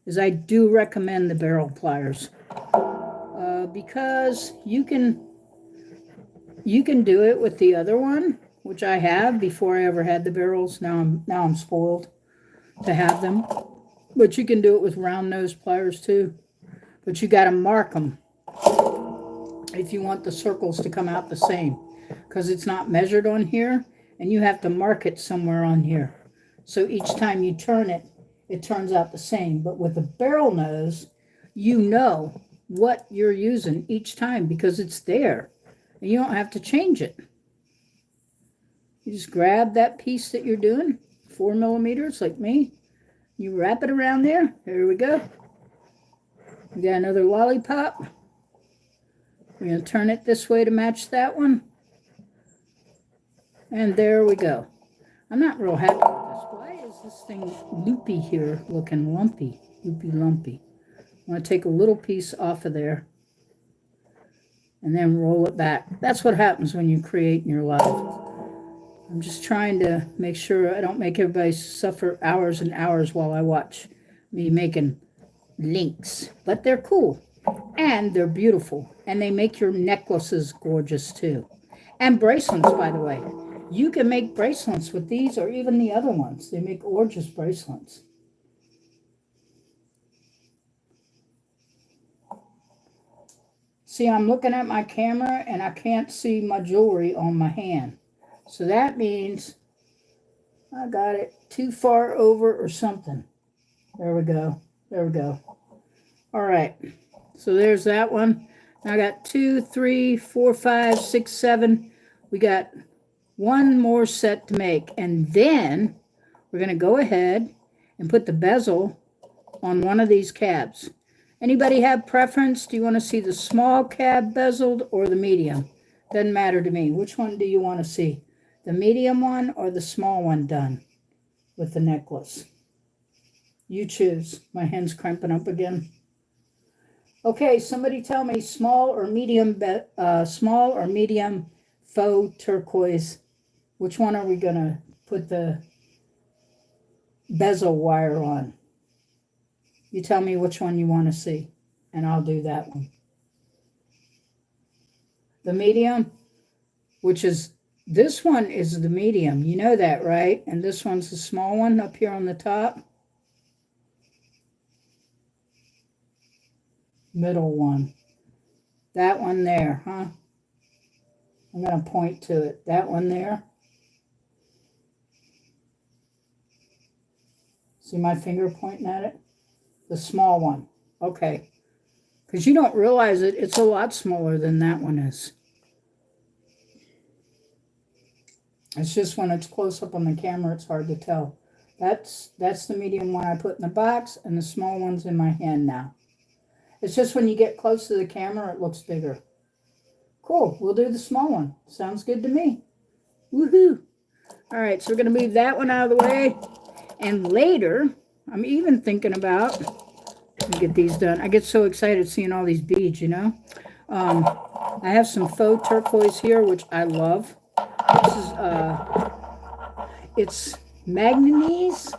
[SPEAKER 1] is I do recommend the barrel pliers. Because you can do it with the other one, which I have before I ever had the barrels. Now I'm spoiled to have them. But you can do it with round nose pliers too. But you got to mark them if you want the circles to come out the same, because it's not measured on here, and you have to mark it somewhere on here. So each time you turn it, it turns out the same. But with a barrel nose, you know what you're using each time because it's there, and you don't have to change it. You just grab that piece that you're doing, 4 millimeters like me, you wrap it around there. There we go. We got another lollipop. We're going to turn it this way to match that one. And there we go. I'm not real happy with this. Why is this thing loopy here, looking lumpy? Loopy lumpy. I'm going to take a little piece off of there and then roll it back. That's what happens when you create in your life. I'm just trying to make sure I don't make everybody suffer hours and hours while I watch me making links. But they're cool, and they're beautiful, and they make your necklaces gorgeous too. And bracelets, by the way. You can make bracelets with these or even the other ones. They make gorgeous bracelets. See, I'm looking at my camera, and I can't see my jewelry on my hand. So that means I got it too far over or something. There we go. There we go. All right. So there's that one. Now I got 2, 3, 4, 5, 6, 7. We got one more set to make. And then we're going to go ahead and put the bezel on one of these cabs. Anybody have preference? Do you want to see the small cab bezeled or the medium? Doesn't matter to me. Which one do you want to see? The medium one or the small one done with the necklace? You choose. My hand's cramping up again. Okay, somebody tell me small or medium faux turquoise. Which one are we going to put the bezel wire on? You tell me which one you want to see, and I'll do that one. The medium, which is, this one is the medium. You know that, right? And this one's the small one up here on the top. Middle one. That one there, huh? I'm going to point to it. That one there. See my finger pointing at it? The small one. Okay. Because you don't realize it, it's a lot smaller than that one is. It's just when it's close up on the camera, it's hard to tell. That's the medium one I put in the box, and the small one's in my hand now. It's just when you get close to the camera, it looks bigger. Cool. We'll do the small one. Sounds good to me. Woohoo. All right, so we're going to move that one out of the way. And later, I'm even thinking about, let me get these done. I get so excited seeing all these beads, you know. I have some faux turquoise here, which I love. This is, it's manganese,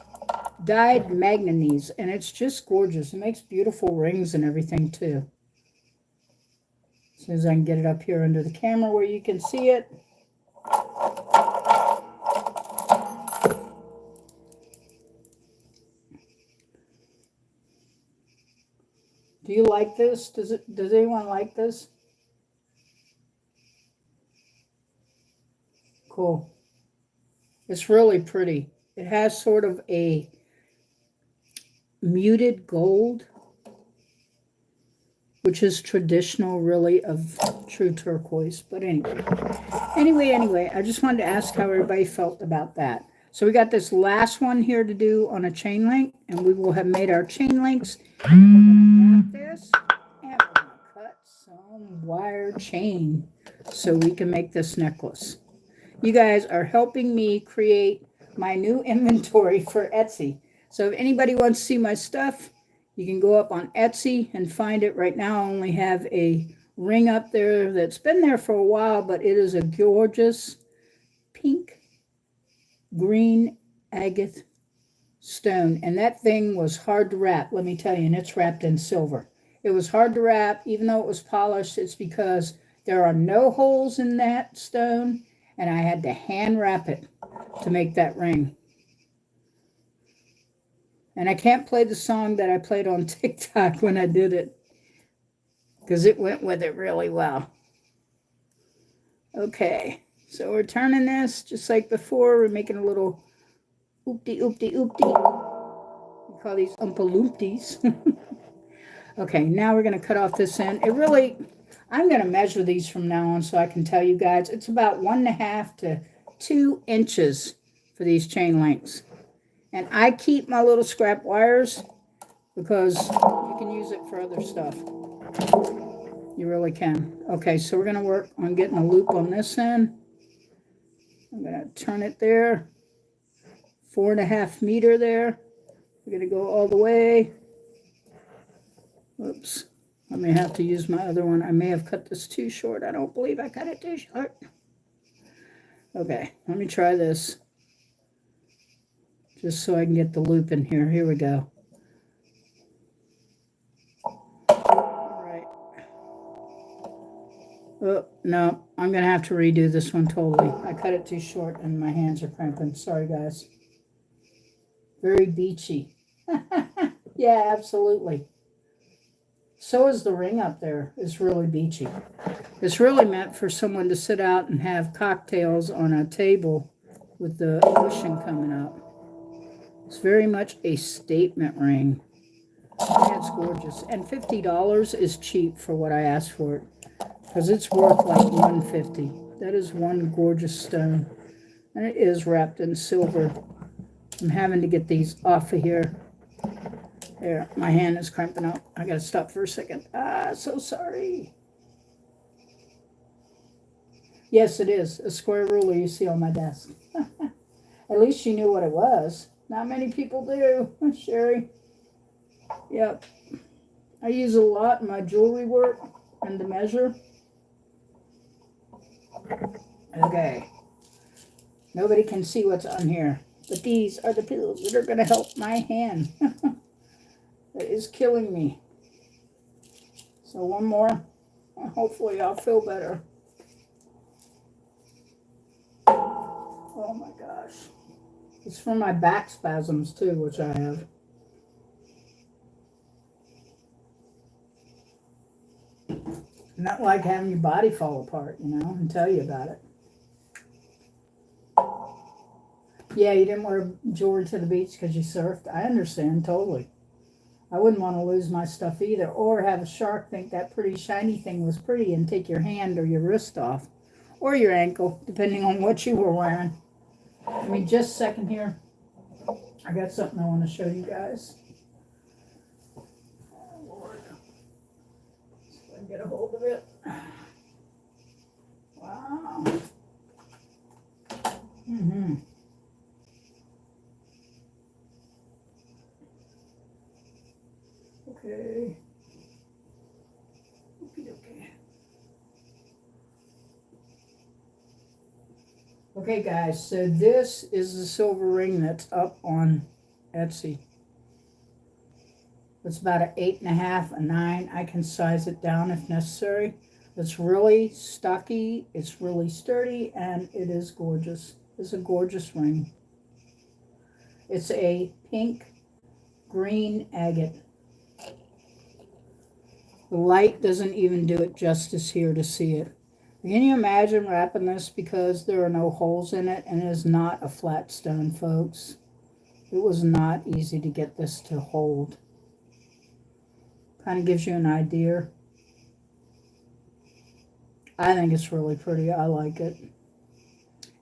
[SPEAKER 1] dyed manganese, and it's just gorgeous. It makes beautiful rings and everything, too. As soon as I can get it up here under the camera where you can see it. Do you like this? Does anyone like this? Cool. It's really pretty. It has sort of a muted gold, which is traditional really of true turquoise. But anyway, I just wanted to ask how everybody felt about that. So we got this last one here to do on a chain link, and we will have made our chain links. We're going to wrap this, and we're going to cut some wire chain so we can make this necklace. You guys are helping me create my new inventory for Etsy. So if anybody wants to see my stuff, you can go up on Etsy and find it. Right now I only have a ring up there that's been there for a while, but it is a gorgeous pink green agate stone. And that thing was hard to wrap, let me tell you, and it's wrapped in silver. It was hard to wrap, even though it was polished. It's because there are no holes in that stone, and I had to hand wrap it to make that ring. And I can't play the song that I played on TikTok when I did it, because it went with it really well. Okay, so we're turning this just like before. We're making a little oopty, oopty, oopty. We call these oompa-loopties. Okay, now we're going to cut off this end. It really, I'm going to measure these from now on so I can tell you guys. It's about 1.5 to 2 inches for these chain lengths. And I keep my little scrap wires because you can use it for other stuff. You really can. Okay, so we're going to work on getting a loop on this end. I'm going to turn it there. 4.5 meter there. We're going to go all the way. Oops. I may have to use my other one. I may have cut this too short. I don't believe I cut it too short. Okay, let me try this. Just so I can get the loop in here. Here we go. All right. Oh, no. I'm going to have to redo this one totally. I cut it too short and my hands are cramping. Sorry, guys. Very beachy. Yeah, absolutely. So is the ring up there. It's really beachy. It's really meant for someone to sit out and have cocktails on a table with the ocean coming up. It's very much a statement ring. And it's gorgeous. And $50 is cheap for what I asked for it, because it's worth like $150. That is one gorgeous stone. And it is wrapped in silver. I'm having to get these off of here. There, my hand is cramping up. I gotta stop for a second. Ah, so sorry. Yes, it is. A square ruler you see on my desk. At least you knew what it was. Not many people do, Sherry. Yep. I use a lot in my jewelry work and to measure. Okay. Nobody can see what's on here. But these are the pills that are going to help my hand. That is killing me. So one more, and hopefully I'll feel better. Oh my gosh. It's for my back spasms too, which I have. Not like having your body fall apart, you know, and tell you about it. Yeah, you didn't wear jewelry to the beach because you surfed. I understand, totally. I wouldn't want to lose my stuff either, or have a shark think that pretty shiny thing was pretty and take your hand or your wrist off, or your ankle, depending on what you were wearing. I mean, just a second here. I got something I want to show you guys. Oh, Lord. So I can get a hold of it. Wow. Mm-hmm. Okay. Okay. Okay, guys, so this is the silver ring that's up on Etsy. It's about an 8.5, a 9. I can size it down if necessary. It's really stocky, it's really sturdy, and it is gorgeous. It's a gorgeous ring. It's a pink green agate. The light doesn't even do it justice here to see it. Can you imagine wrapping this because there are no holes in it, and it is not a flat stone, folks? It was not easy to get this to hold. Kind of gives you an idea. I think it's really pretty. I like it.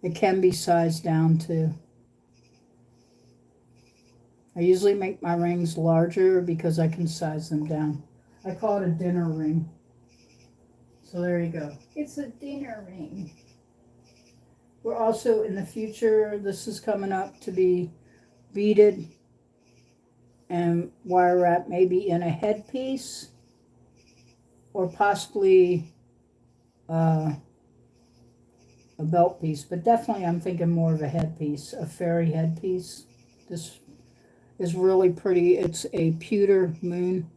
[SPEAKER 1] It can be sized down too. I usually make my rings larger because I can size them down. I call it a dinner ring. So there you go. It's a dinner ring. We're also in the future, this is coming up to be beaded and wire wrap maybe in a headpiece, or possibly a belt piece, but definitely I'm thinking more of a headpiece, a fairy headpiece. This is really pretty. It's a pewter moon.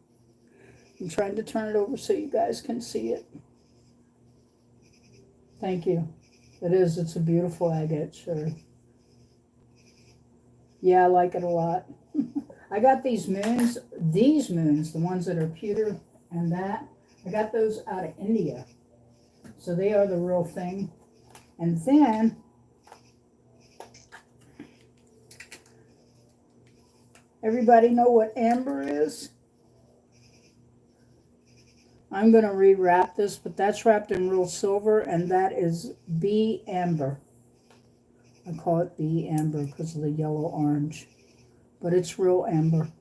[SPEAKER 1] I'm trying to turn it over so you guys can see it. Thank you. It is. It's a beautiful agate, sure. Yeah, I like it a lot. I got these moons, the ones that are pewter and that. I got those out of India. So they are the real thing. And then everybody know what amber is? I'm going to rewrap this, but that's wrapped in real silver, and that is bee amber. I call it bee amber because of the yellow-orange, but it's real amber.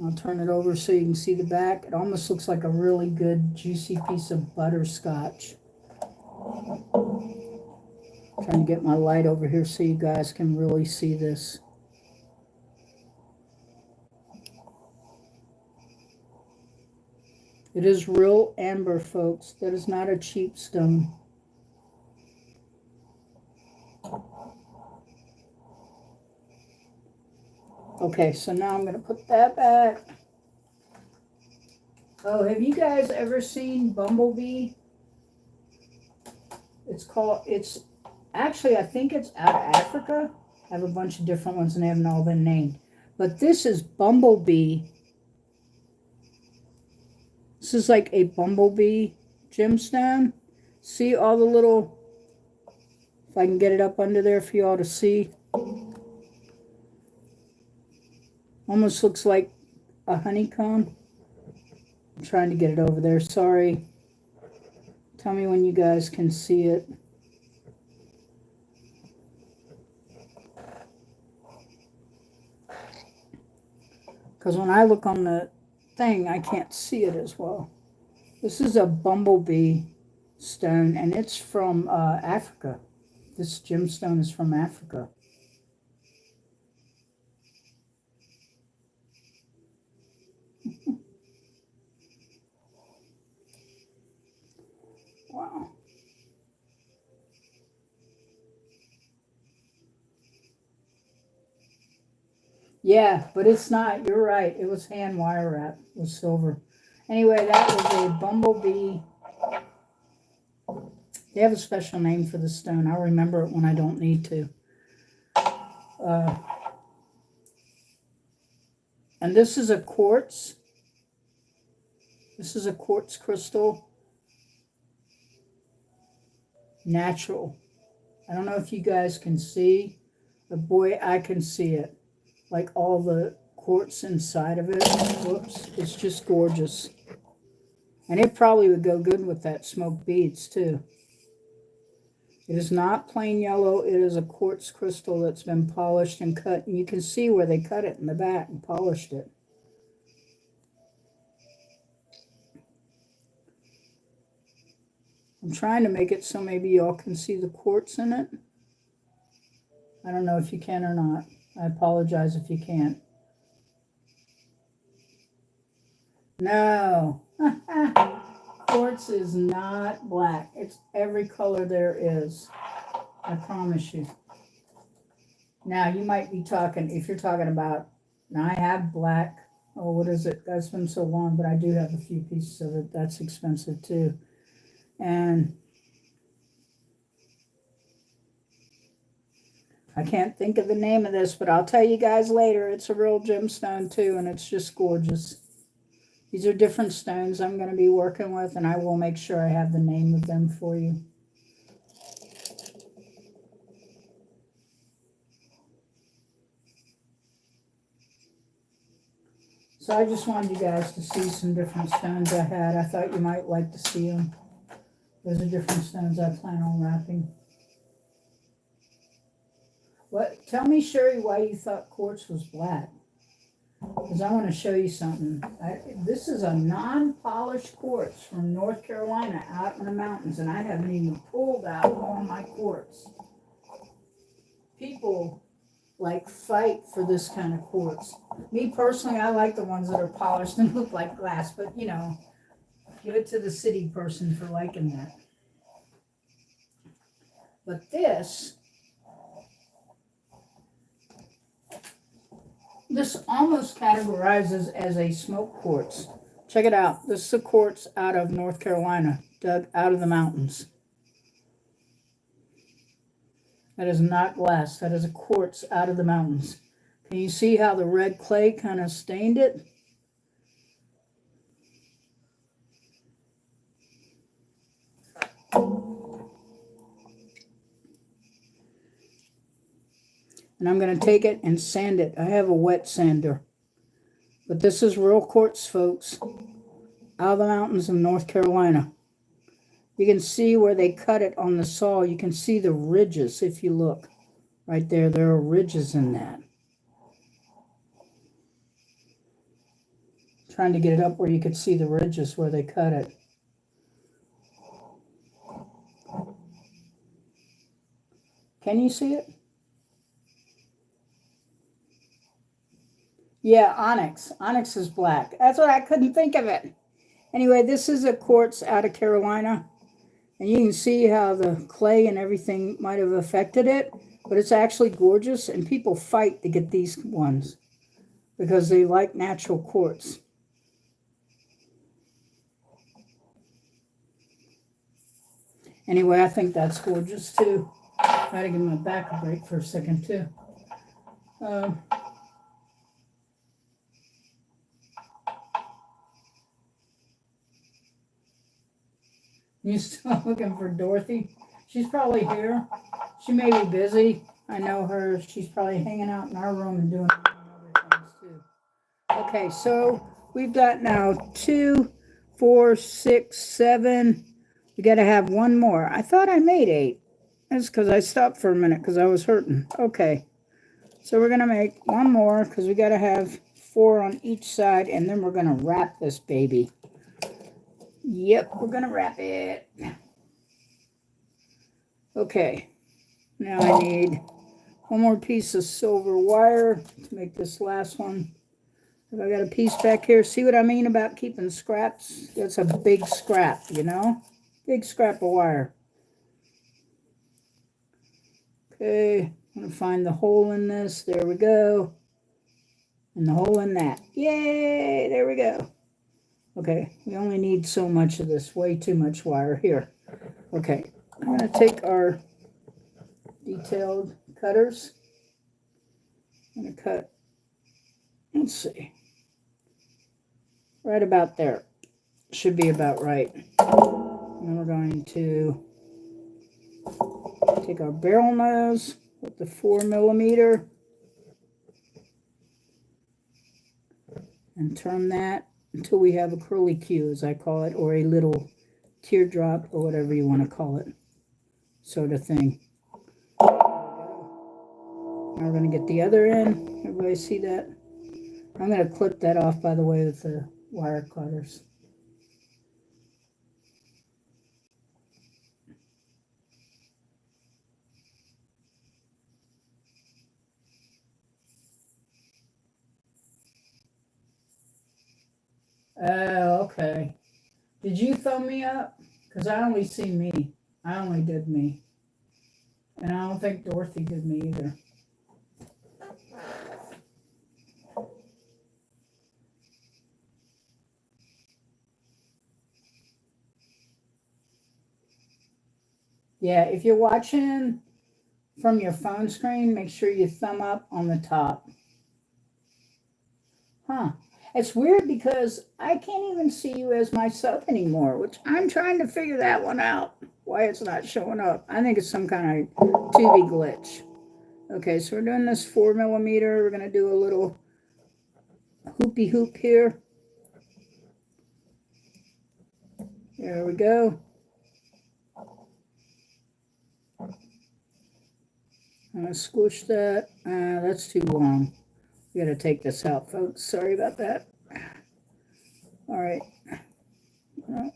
[SPEAKER 1] I'll turn it over so you can see the back. It almost looks like a really good, juicy piece of butterscotch. Trying to get my light over here so you guys can really see this. It is real amber, folks. That is not a cheap stone. Okay, so now I'm going to put that back. Oh, have you guys ever seen Bumblebee? It's actually, I think it's out of Africa. I have a bunch of different ones and they haven't all been named. But this is Bumblebee. This is like a Bumblebee gemstone. See all the little, if I can get it up under there for you all to see. Almost looks like a honeycomb. I'm trying to get it over there, sorry. Tell me when you guys can see it. Because when I look on the thing, I can't see it as well. This is a Bumblebee stone, and it's from Africa. This gemstone is from Africa. Wow. Yeah, but it's not. You're right. It was hand wire wrap. It was silver. Anyway, that was a Bumblebee. They have a special name for the stone. I'll remember it when I don't need to. And this is a quartz. This is a quartz crystal. Natural. I don't know if you guys can see, but boy, I can see it. Like all the quartz inside of it. Whoops. It's just gorgeous. And it probably would go good with that smoked beads too. It is not plain yellow. It is a quartz crystal that's been polished and cut. And you can see where they cut it in the back and polished it. I'm trying to make it so maybe y'all can see the quartz in it. I don't know if you can or not. I apologize if you can't. No. Quartz is not black. It's every color there is. I promise you. Now, you might be talking, if you're talking about, now I have black. Oh, what is it? That's been so long, but I do have a few pieces of it. That's expensive too. And I can't think of the name of this, but I'll tell you guys later. It's a real gemstone too, and it's just gorgeous. These are different stones I'm going to be working with, and I will make sure I have the name of them for you. So I just wanted you guys to see some different stones I had. I thought you might like to see them. Those are different stones I plan on wrapping. What? Tell me, Sherry, why you thought quartz was black. Because I want to show you something. This is a non-polished quartz from North Carolina out in the mountains, and I haven't even pulled out all my quartz. People like fight for this kind of quartz. Me personally, I like the ones that are polished and look like glass, but you know, Give it to the city person for liking that. But this almost categorizes as a smoke quartz. Check it out. This is a quartz out of North Carolina, dug out of the mountains. That is not glass. That is a quartz out of the mountains. Can you see how the red clay kind of stained it? And I'm going to take it and sand it. I have a wet sander. But this is real quartz, folks, out of the mountains of North Carolina. You can see where they cut it on the saw. You can see the ridges if you look. Right there, there are ridges in that. Trying to get it up where you could see the ridges where they cut it. Can you see it? Yeah, onyx. Onyx is black. That's what I couldn't think of it. Anyway, this is a quartz out of Carolina. And you can see how the clay and everything might have affected it. But it's actually gorgeous. And people fight to get these ones because they like natural quartz. Anyway, I think that's gorgeous too. I had to give my back a break for a second too. You still looking for Dorothy? She's probably here. She may be busy. I know her. She's probably hanging out in our room and doing other things too. Okay, so we've got now 2, 4, 6, 7. We got to have one more. I thought I made 8. That's because I stopped for a minute because I was hurting. Okay, so we're going to make one more because we got to have 4 on each side, and then we're going to wrap this baby. Yep, we're going to wrap it. Okay, now I need one more piece of silver wire to make this last one. I got a piece back here. See what I mean about keeping scraps? That's a big scrap, you know? Big scrap of wire. Okay, I'm going to find the hole in this. There we go. And the hole in that. Yay, there we go. Okay, we only need so much of this. Way too much wire here. Okay, I'm going to take our detailed cutters. I'm going to cut, let's see, right about there. Should be about right. And then we're going to take our barrel nose with the 4mm and turn that until we have a curly Q, as I call it, or a little teardrop, or whatever you want to call it, sort of thing. There we go. Now we're going to get the other end. Everybody see that? I'm going to clip that off, by the way, with the wire cutters. Oh, okay. Did you thumb me up? Because I only see me. I only did me. And I don't think Dorothy did me either. Yeah, if you're watching from your phone screen, make sure you thumb up on the top. Huh. It's weird because I can't even see you as myself anymore, which I'm trying to figure that one out, why it's not showing up. I think it's some kind of tubey glitch. Okay, so we're doing this 4mm. We're going to do a little hoopy hoop here. There we go. I'm going to squish that. That's too long. We got to take this out, folks. Sorry about that. All right.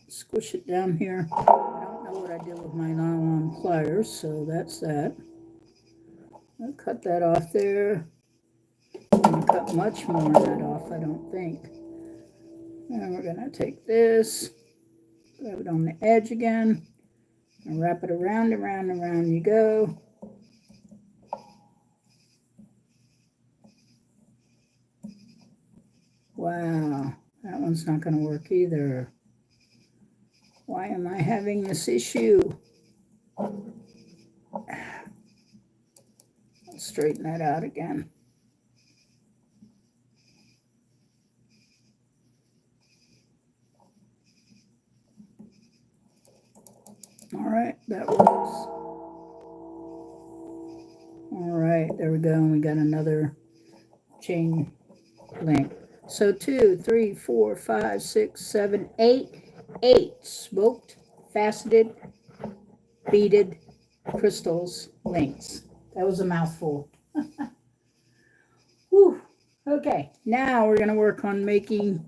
[SPEAKER 1] Squish it down here. I don't know what I did with my nylon pliers, so that's that. I'll cut that off there. I'm going to cut much more of that off, I don't think. And we're going to take this. Grab it on the edge again. And wrap it around and around and around you go. Wow, that one's not going to work either. Why am I having this issue? Let's straighten that out again. All right, that works. All right, there we go. And we got another chain link. So 2, 3, 4, 5, 6, 7, 8. 8 smoked, faceted, beaded crystals links. That was a mouthful. Whew. Okay, now we're going to work on making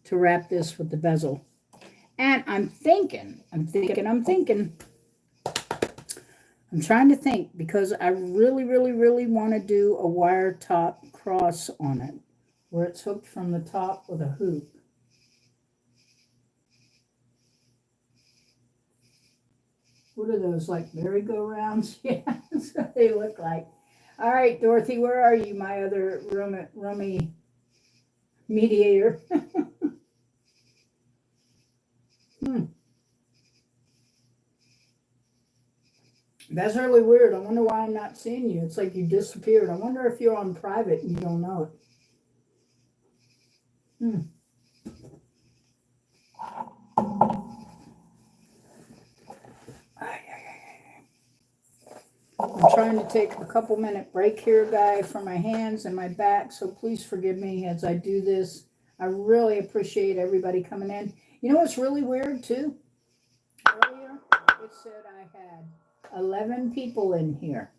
[SPEAKER 1] to wrap this with the bezel. And I'm trying to think because I really want to do a wire top cross on it where it's hooked from the top with a hoop. What are those, like merry-go-rounds? Yeah, that's what they look like. All right, Dorothy, where are you, my other rummy mediator? That's really weird. I wonder why I'm not seeing you. It's like you disappeared. I wonder if you're on private and you don't know it. I'm trying to take a couple-minute break here, guy, for my hands and my back, so please forgive me as I do this. I really appreciate everybody coming in. You know what's really weird, too? Earlier, it said I had 11 people in here.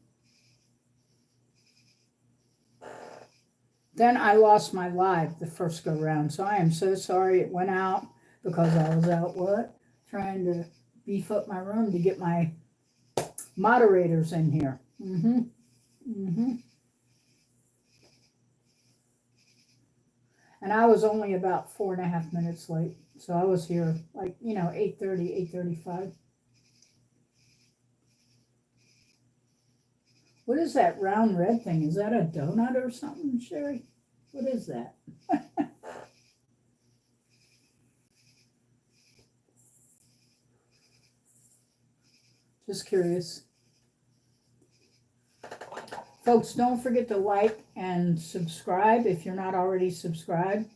[SPEAKER 1] Then I lost my live the first go-round, so I am so sorry it went out because I was out, trying to beef up my room to get my moderators in here. And I was only about 4.5 minutes late. So I was here like, 8:30, 8:35. What is that round red thing? Is that a donut or something, Sherry? What is that? Just curious. Folks, don't forget to like and subscribe if you're not already subscribed.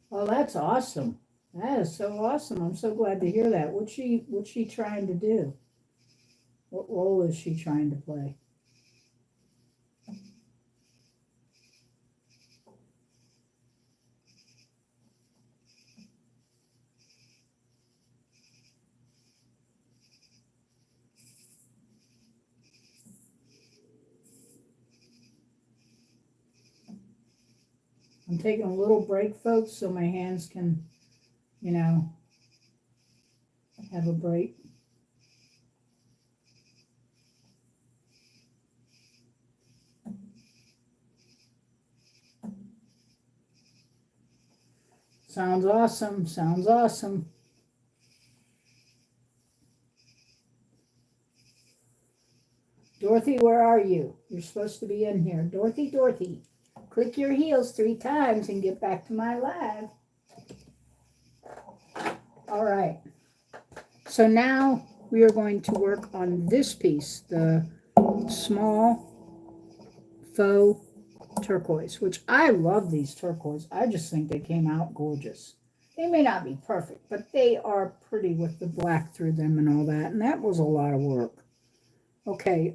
[SPEAKER 1] Oh, that's awesome. That is so awesome. I'm so glad to hear that. What's she trying to do? What role is she trying to play? I'm taking a little break, folks, so my hands can, have a break. Sounds awesome. Sounds awesome. Dorothy, where are you? You're supposed to be in here. Dorothy. Click your heels 3 times and get back to my live. All right. So now we are going to work on this piece, the small faux turquoise, which I love these turquoise. I just think they came out gorgeous. They may not be perfect, but they are pretty with the black through them and all that. And that was a lot of work. Okay,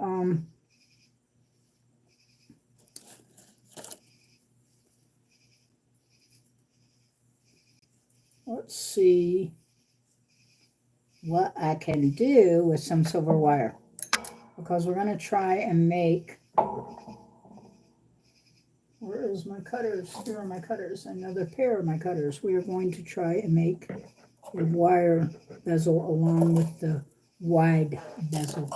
[SPEAKER 1] let's see what I can do with some silver wire. Because we're going to try and make, where is my cutters? Here are my cutters, another pair of my cutters. We are going to try and make a wire bezel along with the wide bezel.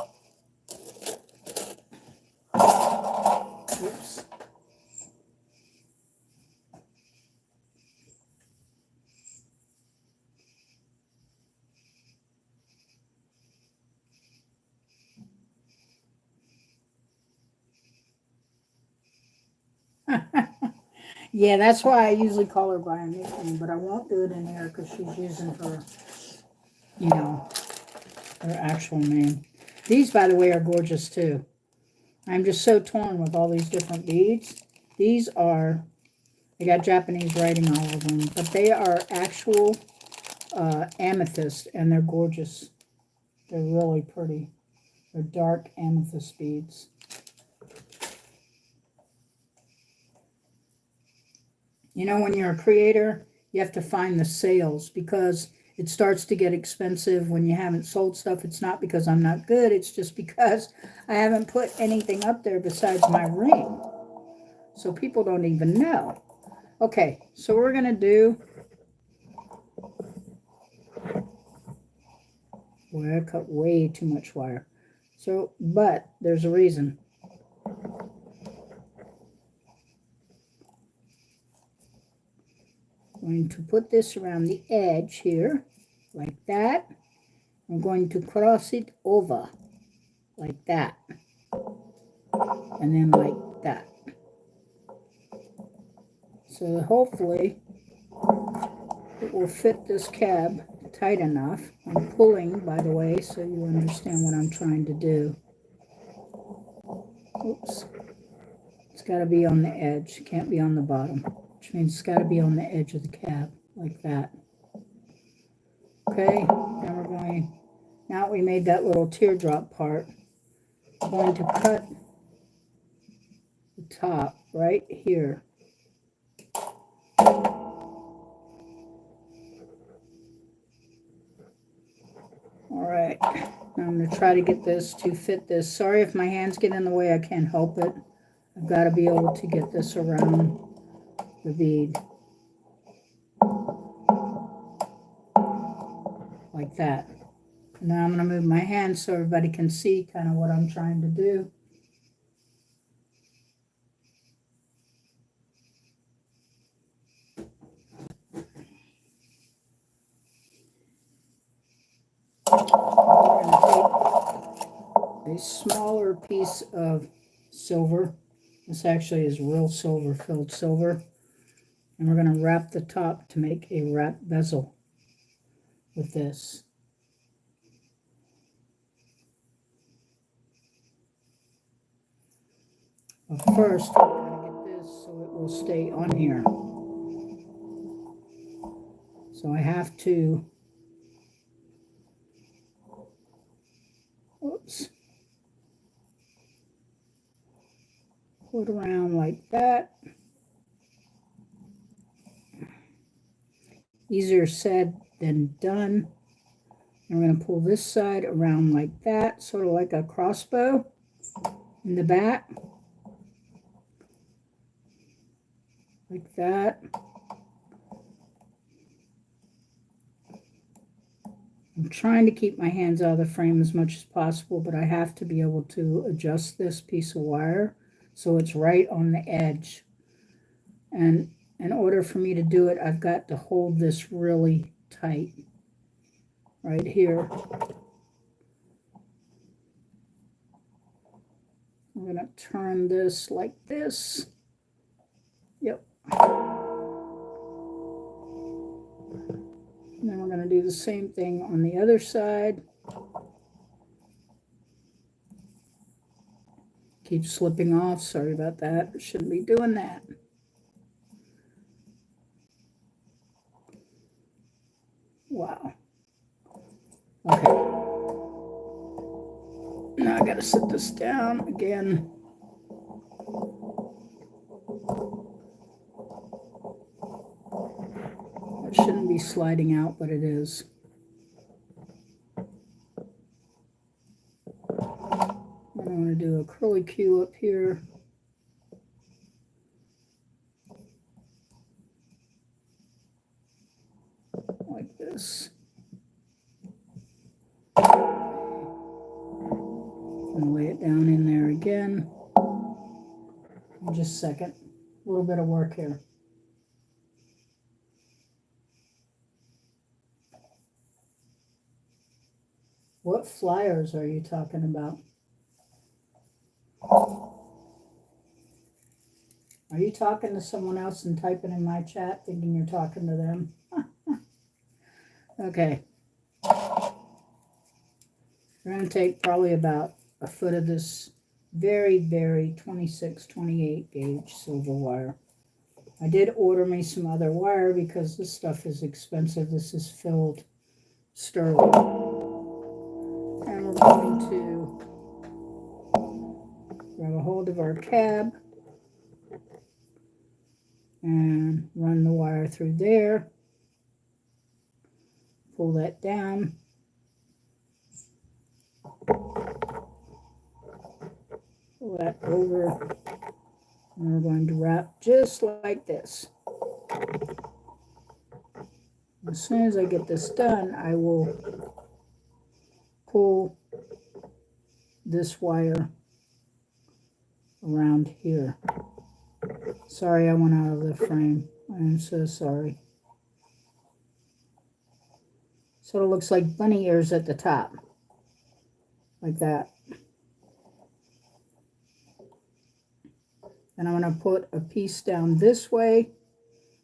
[SPEAKER 1] Oops. Yeah, that's why I usually call her by a nickname, but I won't do it in here because she's using her, you know, her actual name. These, by the way, are gorgeous too. I'm just so torn with all these different beads. These are, they got Japanese writing all over them, but they are actual amethyst, and they're gorgeous. They're really pretty. They're dark amethyst beads. You know, when you're a creator, you have to find the sales because it starts to get expensive when you haven't sold stuff. It's not because I'm not good. It's just because I haven't put anything up there besides my ring. So people don't even know. Okay, so we're going to do... Boy, I cut way too much wire. So, but there's a reason. I'm going to put this around the edge here, like that. I'm going to cross it over, like that. And then like that. So hopefully it will fit this cab tight enough. I'm pulling, by the way, so you understand what I'm trying to do. Oops. It's got to be on the edge. It can't be on the bottom, which means it's got to be on the edge of the cab, like that. Okay, now we're going, now we made that little teardrop part, I'm going to cut the top right here. Alright, now I'm going to try to get this to fit this. Sorry if my hands get in the way, I can't help it. I've got to be able to get this around the bead. Like that. Now I'm going to move my hand so everybody can see kind of what I'm trying to do. We're going to take a smaller piece of silver. This actually is real silver, filled silver. And we're going to wrap the top to make a wrap bezel with this. But first, we're going to get this so it will stay on here. So I have to, oops, pull it around like that. Easier said than done. And we're going to pull this side around like that, sort of like a crossbow in the back. Like that. I'm trying to keep my hands out of the frame as much as possible, but I have to be able to adjust this piece of wire so it's right on the edge. And in order for me to do it, I've got to hold this really tight right here. I'm going to turn this like this. Yep. And then we're going to do the same thing on the other side. Keeps slipping off. Sorry about that. Shouldn't be doing that. Wow. Okay. Now I gotta set this down again. It shouldn't be sliding out, but it is. And I'm going to do a curly Q up here. Like this. I'm going to lay it down in there again. In just a second. A little bit of work here. What flyers are you talking about? Are you talking to someone else and typing in my chat thinking you're talking to them? Okay. We're going to take probably about a foot of this very, very 26, 28 gauge silver wire. I did order me some other wire because this stuff is expensive. This is filled sterling. And we're going to grab a hold of our cab and run the wire through there. Pull that down. Pull that over. And we're going to wrap just like this. As soon as I get this done, I will pull this wire around here. Sorry, I went out of the frame. I am so sorry. So it looks like bunny ears at the top. Like that. And I'm going to put a piece down this way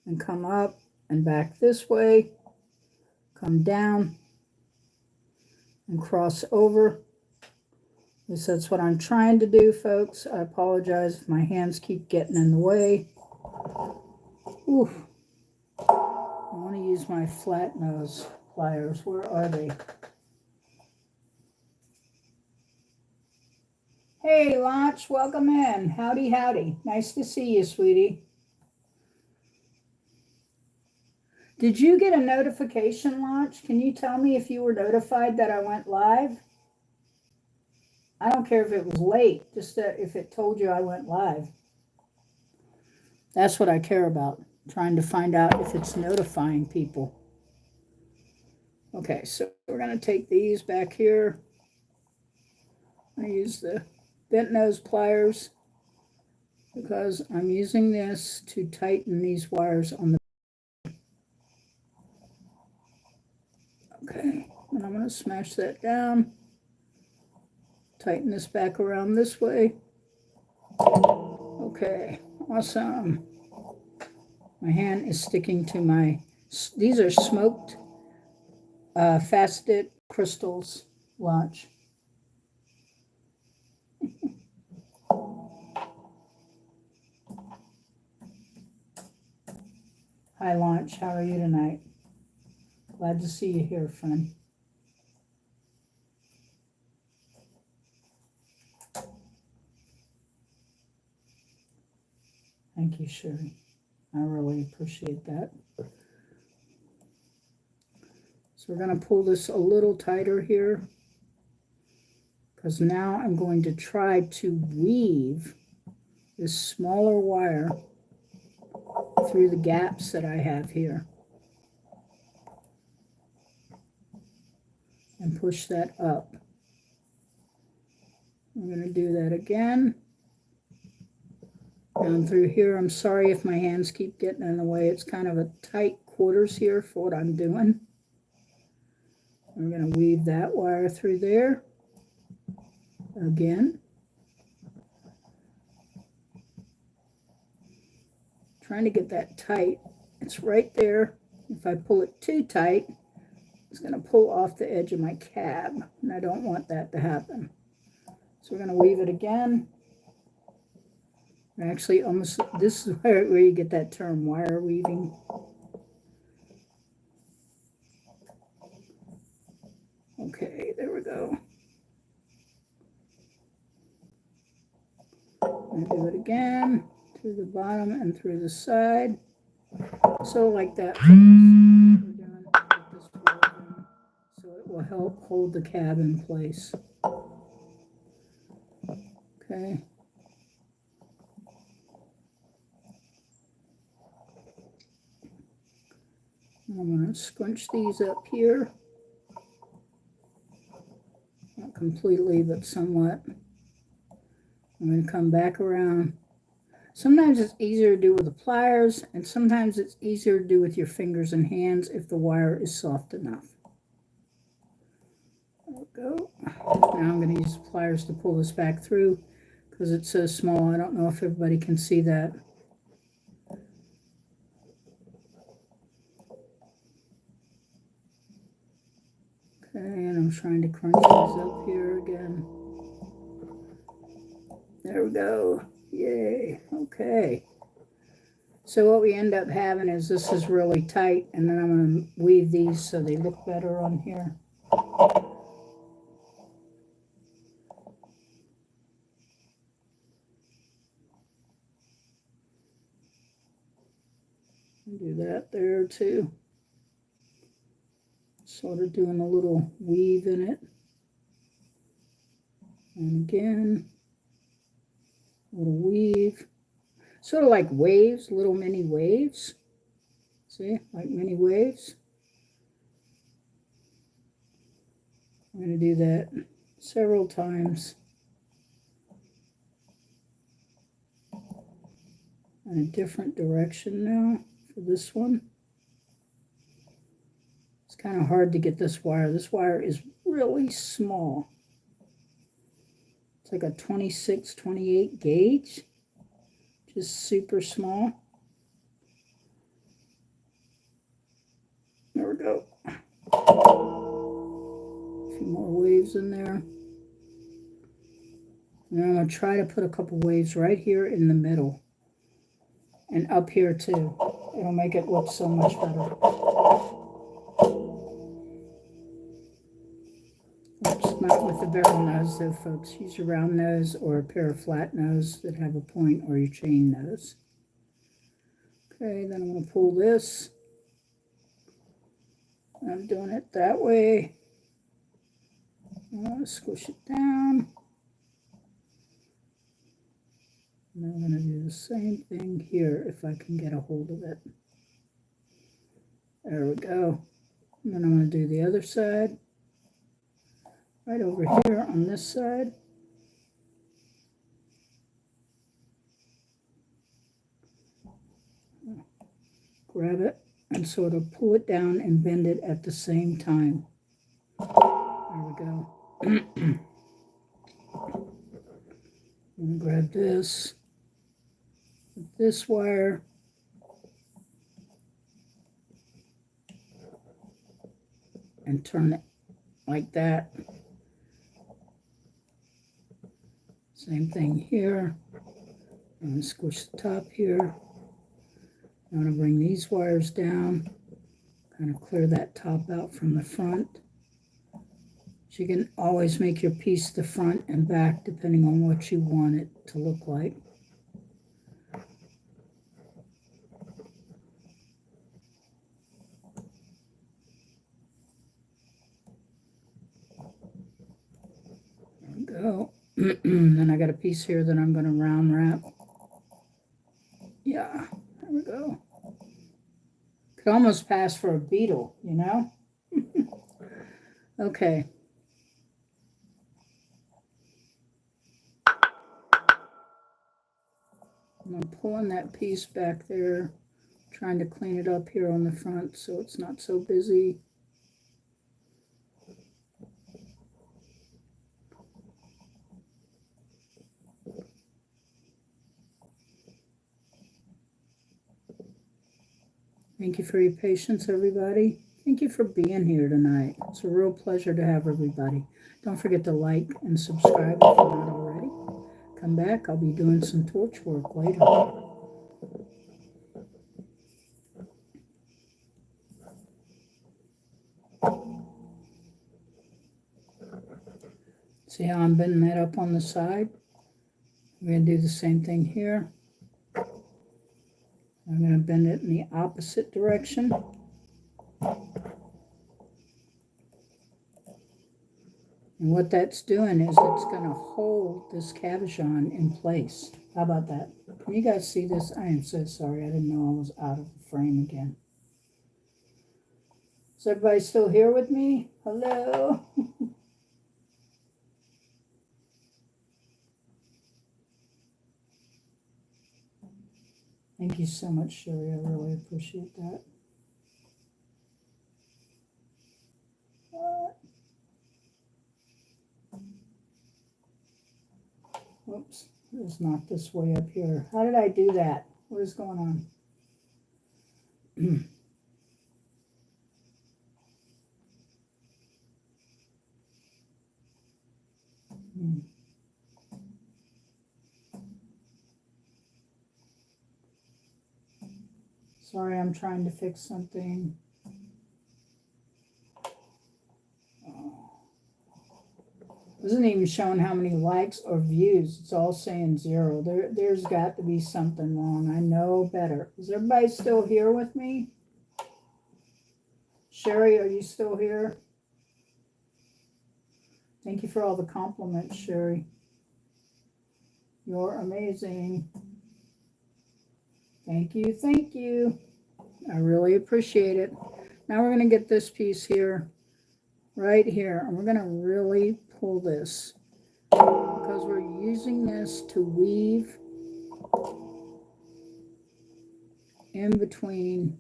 [SPEAKER 1] and come up and back this way. Come down and cross over. At least that's what I'm trying to do, folks. I apologize if my hands keep getting in the way. Oof. I want to use my flat nose pliers. Where are they? Hey, Launch, welcome in. Howdy, howdy. Nice to see you, sweetie. Did you get a notification, Launch? Can you tell me if you were notified that I went live? I don't care if it was late, just if it told you I went live. That's what I care about, trying to find out if it's notifying people. Okay, so we're going to take these back here. I use the bent nose pliers because I'm using this to tighten these wires on the. Okay, and I'm going to smash that down. Tighten this back around this way. Okay, awesome. My hand is sticking to my, these are smoked faceted crystals, Launch. Hi, Launch. How are you tonight? Glad to see you here, friend. Thank you, Sherry. I really appreciate that. So we're going to pull this a little tighter here because now I'm going to try to weave this smaller wire through the gaps that I have here and push that up. I'm going to do that again. Down through here. I'm sorry if my hands keep getting in the way. It's kind of a tight quarters here for what I'm doing. I'm going to weave that wire through there again. Trying to get that tight. It's right there. If I pull it too tight, it's going to pull off the edge of my cab, and I don't want that to happen. So we're going to weave it again. Actually, almost, this is where you get that term wire weaving. Okay, there we go. And do it again, through the bottom and through the side. So like that. We're doing this woven, so it will help hold the cab in place. Okay. I'm going to scrunch these up here. Not completely, but somewhat. I'm going to come back around. Sometimes it's easier to do with the pliers, and sometimes it's easier to do with your fingers and hands if the wire is soft enough. There we go. Now I'm going to use the pliers to pull this back through because it's so small. I don't know if everybody can see that. Okay, and I'm trying to crunch these up here again. There we go. Yay. Okay. So what we end up having is this is really tight, and then I'm going to weave these so they look better on here. Do that there too. Sort of doing a little weave in it. And again, a little weave. Sort of like waves, little mini waves. See, like mini waves. I'm going to do that several times. In a different direction now for this one. It's kind of hard to get this wire. This wire is really small. It's like a 26, 28 gauge. Just super small. There we go. A few more waves in there. And I'm going to try to put a couple waves right here in the middle. And up here too. It'll make it look so much better. Oops, not with the barrel nose though, folks. Use your round nose or a pair of flat nose that have a point, or your chain nose. Okay, then I'm going to pull this. I'm doing it that way. I'm going to squish it down. And I'm going to do the same thing here if I can get a hold of it. There we go. And then I'm going to do the other side. Right over here on this side. Grab it and sort of pull it down and bend it at the same time. There we go. I'm going to grab this with this wire. And turn it like that. Same thing here. I'm going to squish the top here. I'm going to bring these wires down, kind of clear that top out from the front. So you can always make your piece the front and back depending on what you want it to look like. There we go. Then I got a piece here that I'm going to round wrap. Yeah, there we go. Could almost pass for a beetle, you know? Okay. I'm pulling that piece back there, trying to clean it up here on the front so it's not so busy. Thank you for your patience, everybody. Thank you for being here tonight. It's a real pleasure to have everybody. Don't forget to like and subscribe if you're not already. come back, I'll be doing some torch work later. See how I'm bending that up on the side? I'm going to do the same thing here. I'm going to bend it in the opposite direction. And what that's doing is it's going to hold this cabochon in place. How about that? Can you guys see this? I am so sorry. I didn't know I was out of the frame again. Is everybody still here with me? Hello? Thank you so much, Sherry. I really appreciate that. Oops, let's knock this way up here. How did I do that? What is going on? Sorry, I'm trying to fix something. Isn't even showing how many likes or views. It's all saying 0. There's got to be something wrong. I know better. Is everybody still here with me? Sherry, are you still here? Thank you for all the compliments, Sherry. You're amazing. Thank you, thank you. I really appreciate it. Now we're going to get this piece here, right here, and we're going to really pull this because we're using this to weave in between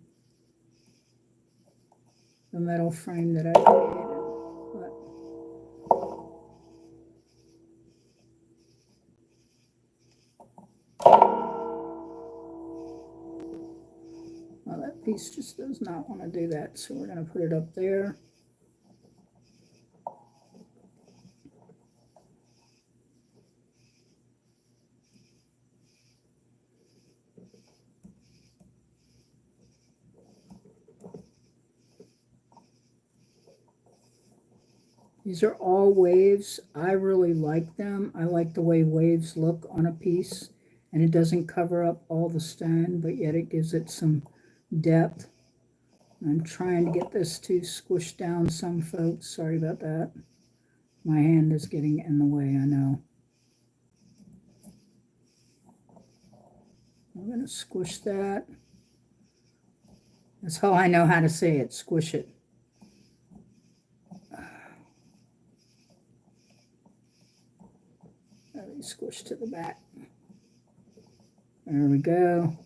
[SPEAKER 1] the metal frame that I created. Well, that piece just does not want to do that, so we're going to put it up there. These are all waves. I really like them. I like the way waves look on a piece, and it doesn't cover up all the stone, but yet it gives it some depth. I'm trying to get this to squish down some, folks. Sorry about that. My hand is getting in the way, I know. I'm going to squish that. That's how I know how to say it, squish it. Squish to the back. There we go.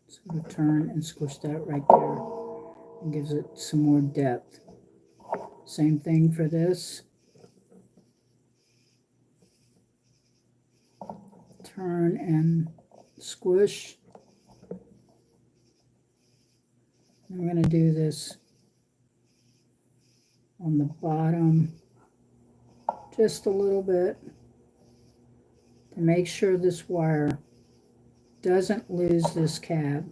[SPEAKER 1] So we turn and squish that right there. And gives it some more depth. Same thing for this. Turn and squish. And we're going to do this on the bottom just a little bit to make sure this wire doesn't lose this cab.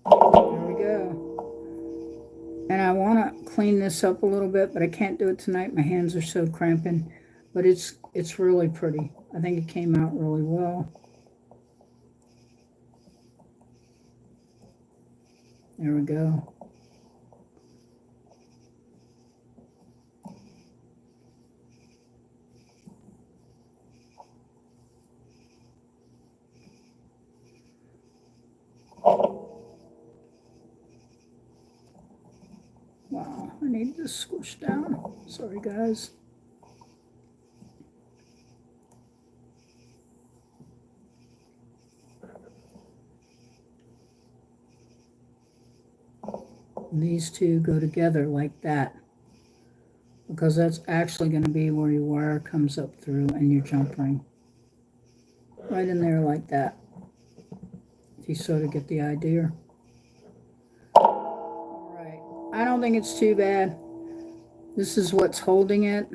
[SPEAKER 1] There we go. And I want to clean this up a little bit, but I can't do it tonight. My hands are so cramping, but it's really pretty. I think it came out really well. There we go. Wow, I need this squished down. Sorry, guys. And these two go together like that, because that's actually going to be where your wire comes up through and your jump ring. Right in there like that, if you sort of get the idea. All right, I don't think it's too bad. This is what's holding it.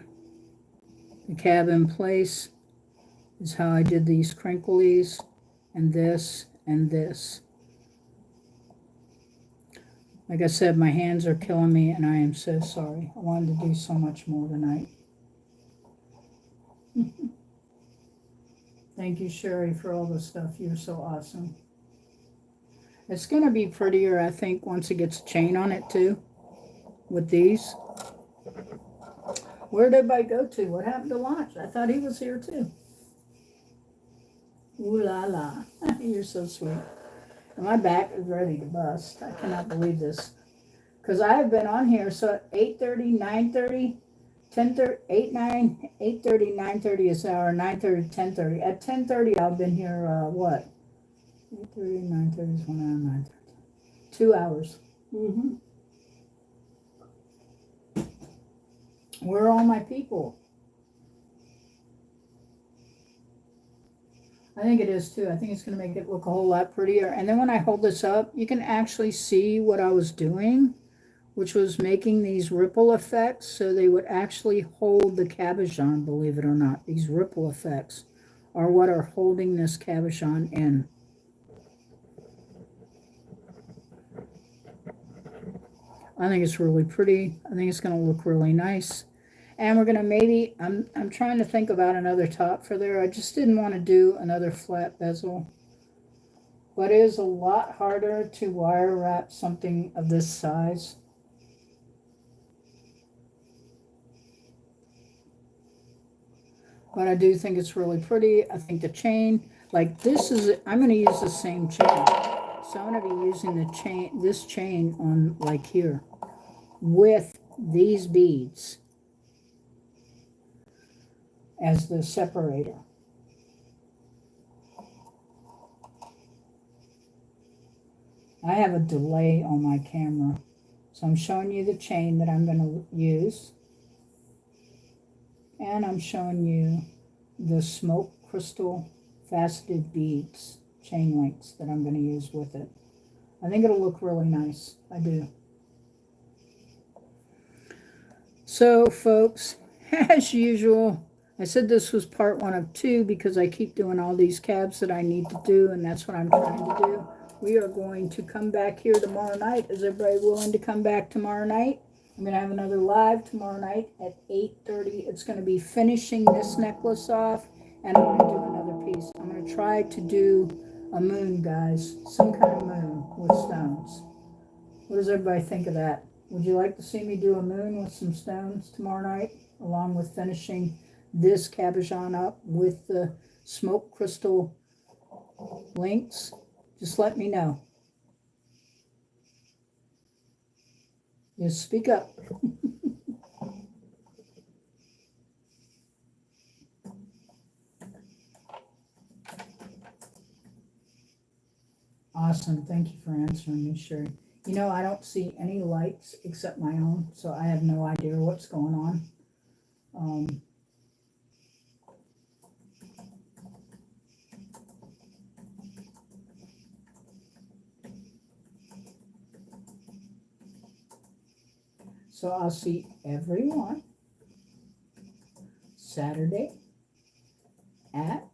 [SPEAKER 1] The cab in place is how I did these crinklies, and this, and this. Like I said, my hands are killing me, and I am so sorry. I wanted to do so much more tonight. Thank you, Sherry, for all the stuff. You're so awesome. It's going to be prettier, I think, once it gets a chain on it, too, with these. Where did everybody go to? What happened to Launch? I thought he was here, too. Ooh la la. You're so sweet. And my back is ready to bust. I cannot believe this. Because I have been on here, so at 8:30, 9:30, 10:30, 8, 9, 8:30, 9:30 is hour, 9:30, 10:30. At 10:30, I've been here, what? 8:30, 9:30 is 1 hour, 9:30. 2 hours. Where are all my people? I think it is too. I think it's going to make it look a whole lot prettier. And then when I hold this up, you can actually see what I was doing, which was making these ripple effects so they would actually hold the cabochon, believe it or not. These ripple effects are what are holding this cabochon in. I think it's really pretty. I think it's going to look really nice. And we're going to maybe, I'm trying to think about another top for there. I just didn't want to do another flat bezel. But it is a lot harder to wire wrap something of this size. But I do think it's really pretty. I think the chain, like this is, I'm going to use the same chain. So I'm going to be using the chain, this chain on like here with these beads as the separator. I have a delay on my camera, so I'm showing you the chain that I'm going to use, and I'm showing you the smoke crystal faceted beads, chain links that I'm going to use with it. I think it'll look really nice. I do. So folks, as usual, I said this was part 1 of 2 because I keep doing all these cabs that I need to do, and that's what I'm trying to do. We are going to come back here tomorrow night. Is everybody willing to come back tomorrow night? I'm going to have another live tomorrow night at 8:30. It's going to be finishing this necklace off, and I'm going to do another piece. I'm going to try to do a moon, guys. Some kind of moon with stones. What does everybody think of that? Would you like to see me do a moon with some stones tomorrow night, along with finishing this cabochon up with the smoke crystal links? Just let me know. Just speak up. Awesome. Thank you for answering me, Sherry. You know, I don't see any lights except my own, so I have no idea what's going on. So I'll see everyone Saturday at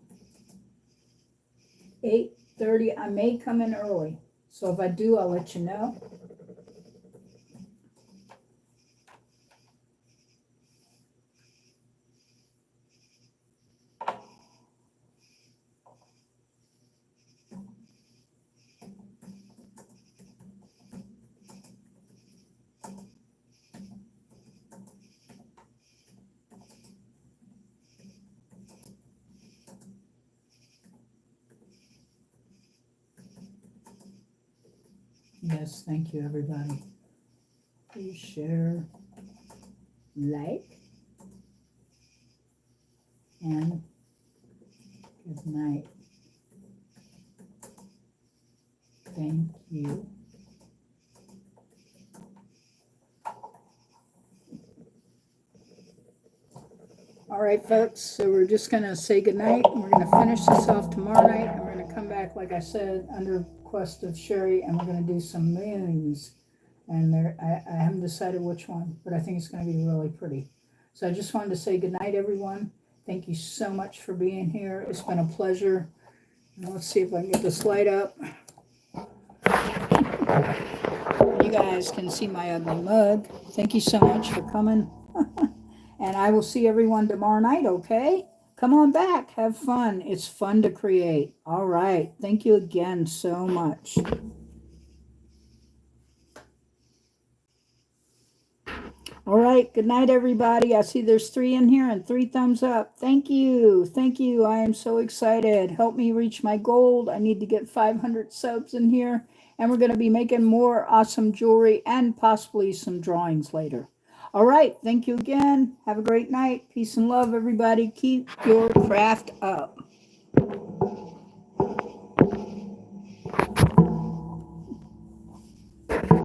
[SPEAKER 1] 8:30. I may come in early, so if I do, I'll let you know. Yes, thank you, everybody. Please share, like, and good night. Thank you. right, folks, so we're just going to say goodnight. We're going to finish this off tomorrow night, and we're going to come back, like I said, under Quest of Sherry, and we're going to do some moons. And there, I haven't decided which one, but I think it's going to be really pretty. So I just wanted to say goodnight, everyone. Thank you so much for being here. It's been a pleasure. Let's see if I can get this light up. You guys can see my ugly mug. Thank you so much for coming. And I will see everyone tomorrow night, okay? Come on back. Have fun. It's fun to create. All right. Thank you again so much. All right. Good night, everybody. I see there's 3 in here and 3 thumbs up. Thank you. Thank you. I am so excited. Help me reach my goal. I need to get 500 subs in here. And we're going to be making more awesome jewelry and possibly some drawings later. All right. Thank you again. Have a great night. Peace and love, everybody. Keep your craft up.